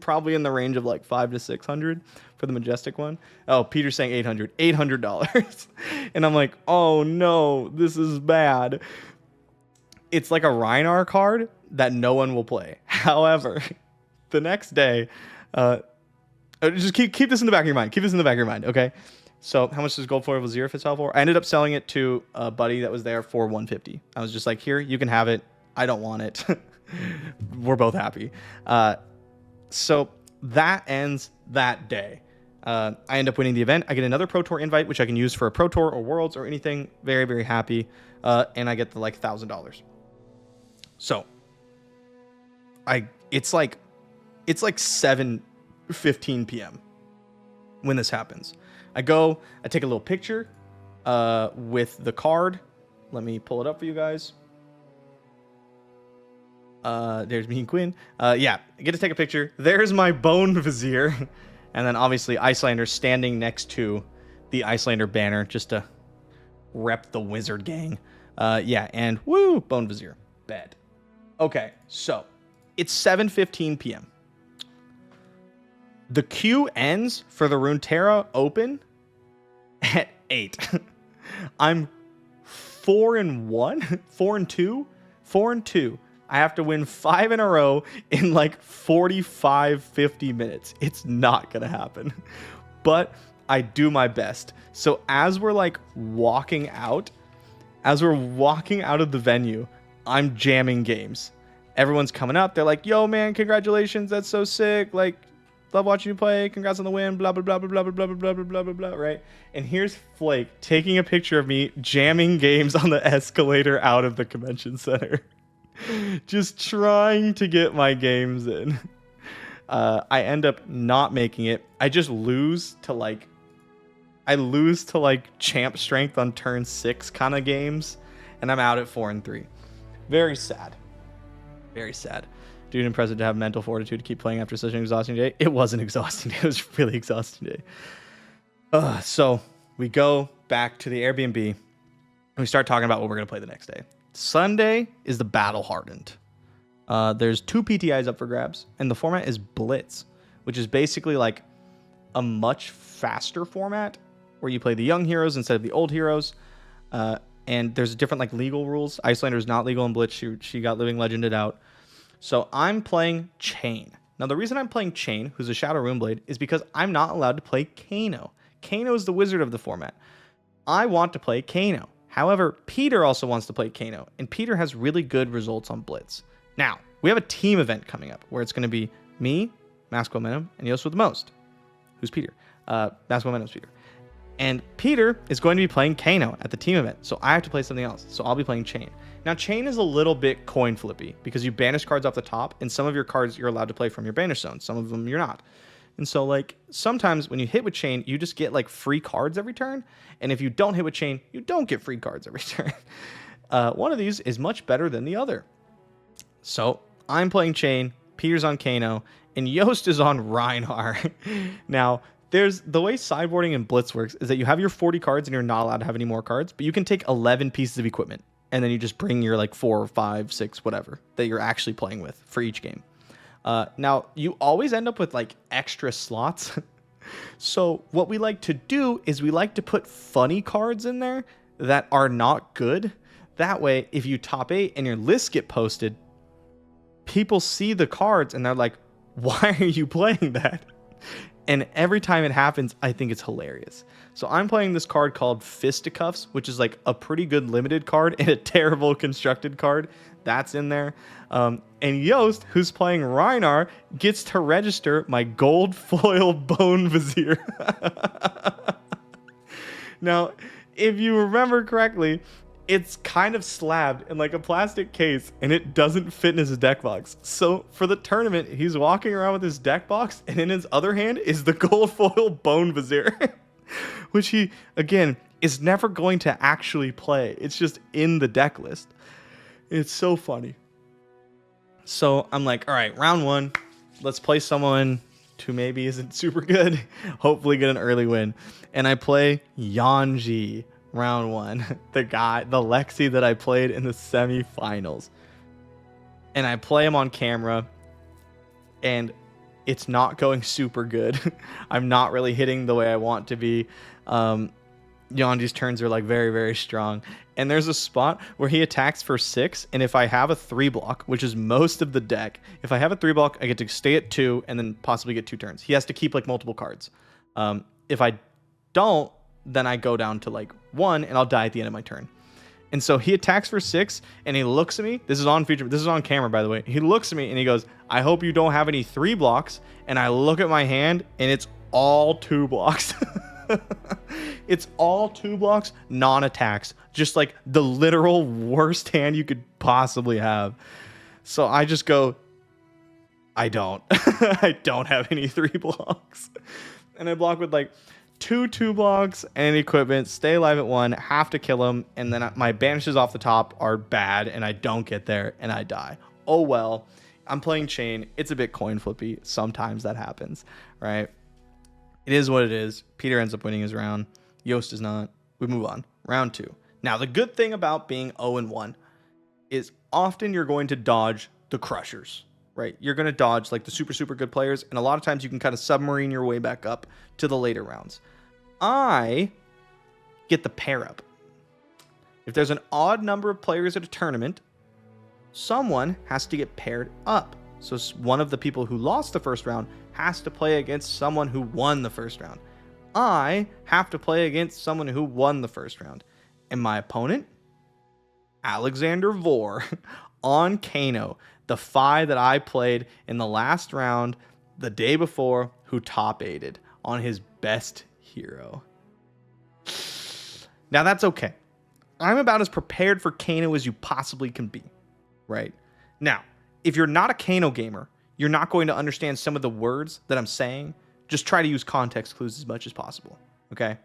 Probably in the range of like 500 to 600 for the majestic one. Oh, Peter's saying $800. And I'm like, oh no, this is bad. It's like a Rhinar card that no one will play. However, the next day, just keep this in the back of your mind. Keep this in the back of your mind, okay? So how much does gold foil Vizier sell for? I ended up selling it to a buddy that was there for $150. I was just like, here, you can have it. I don't want it. We're both happy. So that ends that day. I end up winning the event. I get another Pro Tour invite, which I can use for a Pro Tour or Worlds or anything. Very, very happy. And I get the like $1,000. So it's like 7:15 p.m. when this happens. I go, I take a little picture with the card. Let me pull it up for you guys. There's me and Quinn. Yeah, I get to take a picture. There's my Bone Vizier. And then obviously Icelander standing next to the Icelander banner just to rep the wizard gang. Yeah, and woo, Bone Vizier. Bad. Okay, so it's 7:15 p.m. The queue ends for the Runeterra Open at 8. I'm 4-1, 4-2, 4-2. I have to win 5 in a row in like 45, 50 minutes. It's not going to happen. But I do my best. So as we're like walking out of the venue, I'm jamming games. Everyone's coming up. They're like, yo, man, congratulations. That's so sick. Like, love watching you play. Congrats on the win. Blah, blah, blah, blah, blah, blah, blah, blah, blah, blah, blah, blah, right? And here's Flake taking a picture of me jamming games on the escalator out of the convention center. Just trying to get my games in. I end up not making it. I just lose to like champ strength on turn 6 kind of games. And I'm out at 4-3. Very sad. Very sad. Dude, impressive to have mental fortitude to keep playing after such an exhausting day. It was an exhausting day. It was a really exhausting day. So we go back to the Airbnb and we start talking about what we're going to play the next day. Sunday is the Battle Hardened. There's 2 PTIs up for grabs, and the format is Blitz, which is basically like a much faster format where you play the young heroes instead of the old heroes. And there's different like legal rules. Icelander is not legal in Blitz. She got Living Legended out. So I'm playing Chain. Now, the reason I'm playing Chain, who's a Shadow Runeblade, is because I'm not allowed to play Kano. Kano is the wizard of the format. I want to play Kano. However, Peter also wants to play Kano, and Peter has really good results on Blitz. Now, we have a team event coming up where it's going to be me, Mask Momentum, and Yost with the most. Who's Peter? Mask Momentum's Peter. And Peter is going to be playing Kano at the team event, so I have to play something else. So I'll be playing Chain. Now, Chain is a little bit coin flippy because you banish cards off the top, and some of your cards you're allowed to play from your banish zone. Some of them you're not. And so, like, sometimes when you hit with Chain, you just get, like, free cards every turn. And if you don't hit with Chain, you don't get free cards every turn. One of these is much better than the other. So, I'm playing Chain, Peter's on Kano, and Yost is on Rhinar. Now, the way sideboarding in Blitz works is that you have your 40 cards and you're not allowed to have any more cards, but you can take 11 pieces of equipment. and then you just bring your like 4 or 5, 6, whatever that you're actually playing with for each game. Now you always end up with like extra slots. So what we like to do is we like to put funny cards in there that are not good. That way, if you top 8 and your lists get posted, people see the cards and they're like, why are you playing that? And every time it happens, I think it's hilarious. So I'm playing this card called Fisticuffs, which is like a pretty good limited card and a terrible constructed card. That's in there. And Yost, who's playing Rhinar, gets to register my gold foil bone vizier. Now, if you remember correctly, it's kind of slabbed in like a plastic case and it doesn't fit in his deck box. So for the tournament, he's walking around with his deck box and in his other hand is the gold foil bone vizier, which he, again, is never going to actually play. It's just in the deck list. It's so funny. So I'm like, all right, round 1, let's play someone who maybe isn't super good. Hopefully get an early win. And I play Yanji round 1, the Lexi that I played in the semifinals. And I play him on camera and it's not going super good. I'm not really hitting the way I want to be. Yanji's turns are like very, very strong. And there's a spot where he attacks for 6. And if I have a 3 block, which is most of the deck, if I have a 3 block, I get to stay at 2 and then possibly get 2 turns. He has to keep like multiple cards. If I don't, then I go down to like 1 and I'll die at the end of my turn. And so he attacks for 6 and he looks at me. This is on camera, by the way. He looks at me and he goes, I hope you don't have any 3 blocks. And I look at my hand and it's all 2 blocks. It's all 2 blocks, non-attacks. Just like the literal worst hand you could possibly have. So I just go, I don't. I don't have any 3 blocks. And I block with like 2 blocks and equipment, stay alive at 1, have to kill him, and then my banishes off the top are bad, and I don't get there, and I die. Oh well. I'm playing chain. It's a bit coin flippy. Sometimes that happens, right? It is what it is. Peter ends up winning his round. Yost does not. We move on. Round 2. Now, the good thing about being 0-1 is often you're going to dodge the crushers, right? You're going to dodge like the super, super good players. And a lot of times you can kind of submarine your way back up to the later rounds. I get the pair up. If there's an odd number of players at a tournament, someone has to get paired up. So one of the people who lost the first round has to play against someone who won the first round. I have to play against someone who won the first round. And my opponent, Alexander Vor, on Kano, the FaB that I played in the last round the day before, who top 8'd on his best hero. Now that's okay. I'm about as prepared for Kano as you possibly can be, right? Now, if you're not a Kano gamer, you're not going to understand some of the words that I'm saying. Just try to use context clues as much as possible, okay?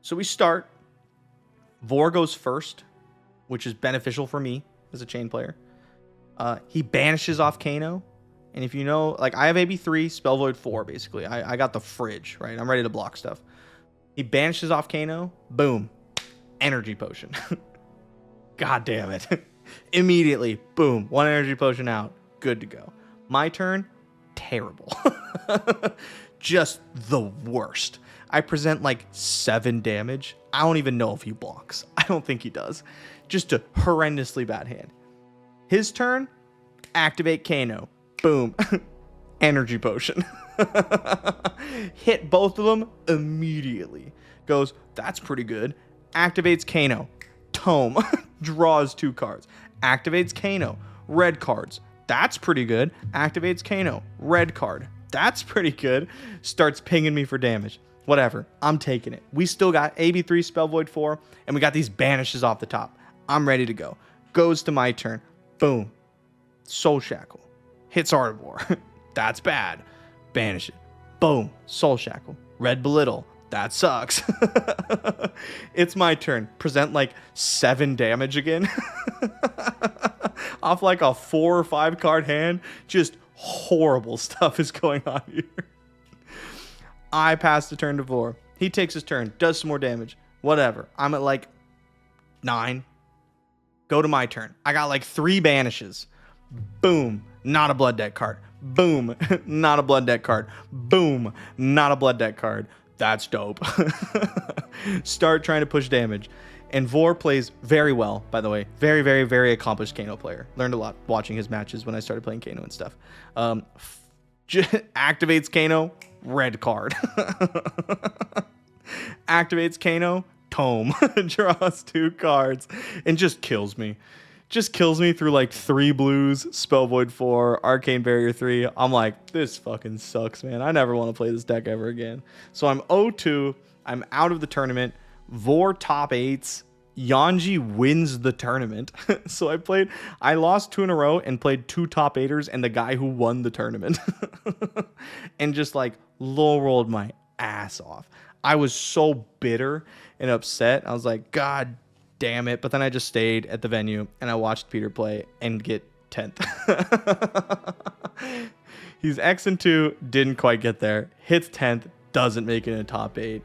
So we start. Vor goes first, which is beneficial for me as a chain player. He banishes off Kano. And if you know, like I have AB3, Spell Void 4, basically. I got the fridge, right? I'm ready to block stuff. He banishes off Kano. Boom. Energy potion. God damn it. Immediately. Boom. 1 energy potion out. Good to go. My turn. Terrible. Just the worst. I present like 7 damage. I don't even know if he blocks. I don't think he does. Just a horrendously bad hand. His turn. Activate Kano. Boom. Energy potion. Hit both of them immediately. Goes, that's pretty good. Activates Kano. Tome. Draws 2 cards. Activates Kano. Red cards. That's pretty good. Activates Kano. Red card. That's pretty good. Starts pinging me for damage. Whatever. I'm taking it. We still got AB3 Spell Void 4, and we got these banishes off the top. I'm ready to go. Goes to my turn. Boom. Soul Shackle. Hits Ardbor. That's bad. Banish it. Boom. Soul Shackle. Red Belittle. That sucks. It's my turn. Present like 7 damage again. Off like a 4 or 5 card hand. Just horrible stuff is going on here. I pass the turn to Vor. He takes his turn. Does some more damage. Whatever. I'm at like 9. Go to my turn. I got like 3 banishes. Boom, not a blood deck card. Boom, not a blood deck card. Boom, not a blood deck card. That's dope. Start trying to push damage. And Vor plays very well, by the way. Very, very, very accomplished Kano player. Learned a lot watching his matches when I started playing Kano and stuff. Activates Kano, red card. Activates Kano, tome. Draws 2 cards and just kills me. Just kills me through like 3 blues, Spell Void 4, Arcane Barrier 3. I'm like, this fucking sucks, man. I never want to play this deck ever again. So I'm 0-2. I'm out of the tournament. Vor top 8s. Yanji wins the tournament. So I lost 2 in a row and played 2 top 8ers and the guy who won the tournament. And just like low rolled my ass off. I was so bitter and upset. I was like, God damn it. But then I just stayed at the venue and I watched Peter play and get 10th. He's X and 2, didn't quite get there. Hits 10th, doesn't make it in a top 8.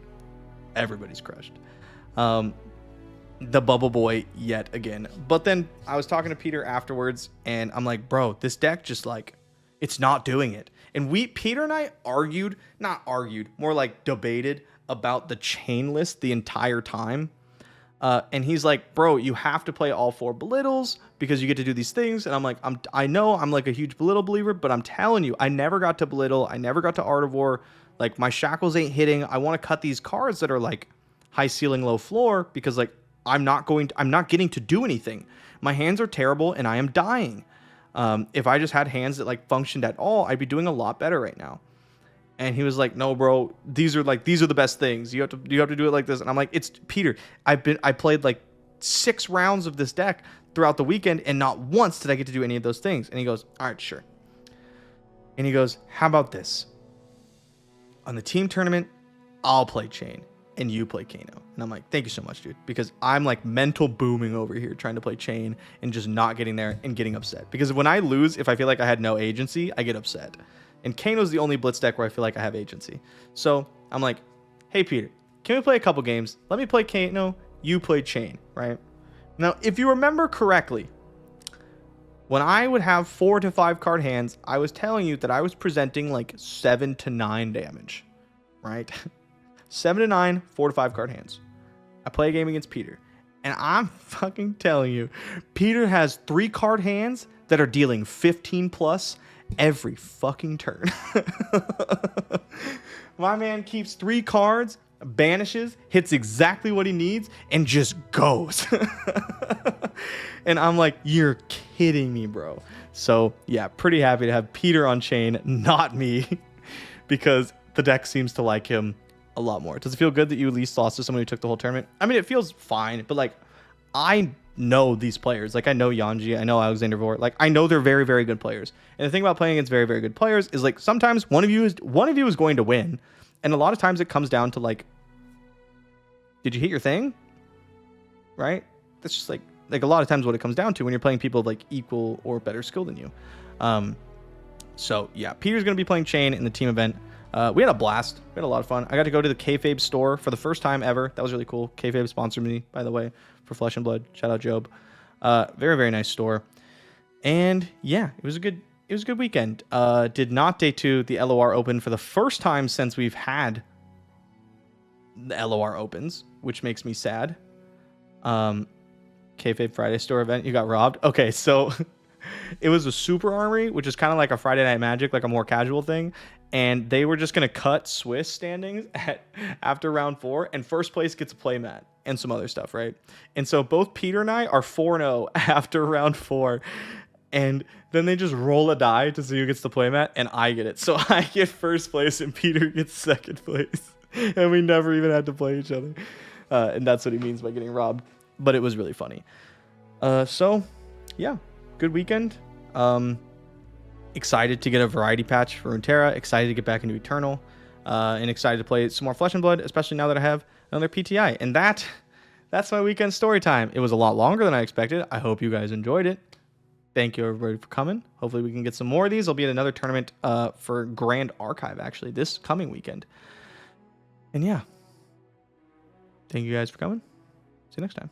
Everybody's crushed. The bubble boy yet again. But then I was talking to Peter afterwards and I'm like, bro, this deck just like, it's not doing it. And Peter and I more like debated about the chain list the entire time. And he's like, bro, you have to play all 4 belittles because you get to do these things. And I'm like, I know I'm like a huge belittle believer, but I'm telling you, I never got to belittle. I never got to Art of War. Like my shackles ain't hitting. I want to cut these cards that are like high ceiling, low floor because like I'm not getting to do anything. My hands are terrible and I am dying. If I just had hands that like functioned at all, I'd be doing a lot better right now. And he was like, no, bro, these are the best things. You have to do it like this. And I'm like, it's Peter. I played like 6 rounds of this deck throughout the weekend and not once did I get to do any of those things. And he goes, all right, sure. And he goes, how about this? On the team tournament, I'll play Chain and you play Kano. And I'm like, thank you so much, dude. Because I'm like mental booming over here trying to play Chain and just not getting there and getting upset. Because when I lose, if I feel like I had no agency, I get upset. And Kano's the only Blitz deck where I feel like I have agency. So I'm like, hey, Peter, can we play a couple games? Let me play Kano, you play Chain, right? Now, if you remember correctly, when I would have 4 to 5 card hands, I was telling you that I was presenting like 7 to 9 damage, right? 7 to 9, 4 to 5 card hands. I play a game against Peter. And I'm fucking telling you, Peter has 3 card hands that are dealing 15 plus every fucking turn. My man keeps 3 cards, banishes, hits exactly what he needs, and just goes. And I'm like, you're kidding me, bro. So yeah, pretty happy to have Peter on Chain, not me, because the deck seems to like him a lot more. Does it feel good that you at least lost to someone who took the whole tournament? I mean, it feels fine, but like, I know these players. Like, I know Yanji, I know Icelander Vor. Like, I know they're very, very good players. And the thing about playing against very, very good players is like sometimes one of you is going to win, and a lot of times it comes down to like, did you hit your thing? Right? That's just like a lot of times what it comes down to when you're playing people of like equal or better skill than you. So yeah, Peter's gonna be playing Chain in the team event. We had a blast. We had a lot of fun. I got to go to the FaB store for the first time ever. That was really cool. FaB sponsored me, by the way, for Flesh and Blood. Shout out Job. Very, very nice store. And yeah, it was a good weekend. Did not day 2 the LoR Open for the first time since we've had the LoR Opens, which makes me sad. FaB Friday store event. You got robbed. Okay, so it was a Super Armory, which is kind of like a Friday Night Magic, like a more casual thing. And they were just going to cut Swiss standings after round 4, and first place gets a playmat and some other stuff, right? And so both Peter and I are 4-0 after round 4. And then they just roll a die to see who gets the playmat, and I get it. So I get first place and Peter gets second place. And we never even had to play each other. And that's what he means by getting robbed. But it was really funny. So, yeah, good weekend. Excited to get a variety patch for Runeterra, excited to get back into Eternal, and excited to play some more Flesh and Blood, especially now that I have another PTI. And that's my weekend story time. It was a lot longer than I expected. I hope you guys enjoyed it. Thank you, everybody, for coming. Hopefully we can get some more of these. I'll be at another tournament for Grand Archive, actually, this coming weekend. And yeah, thank you guys for coming. See you next time.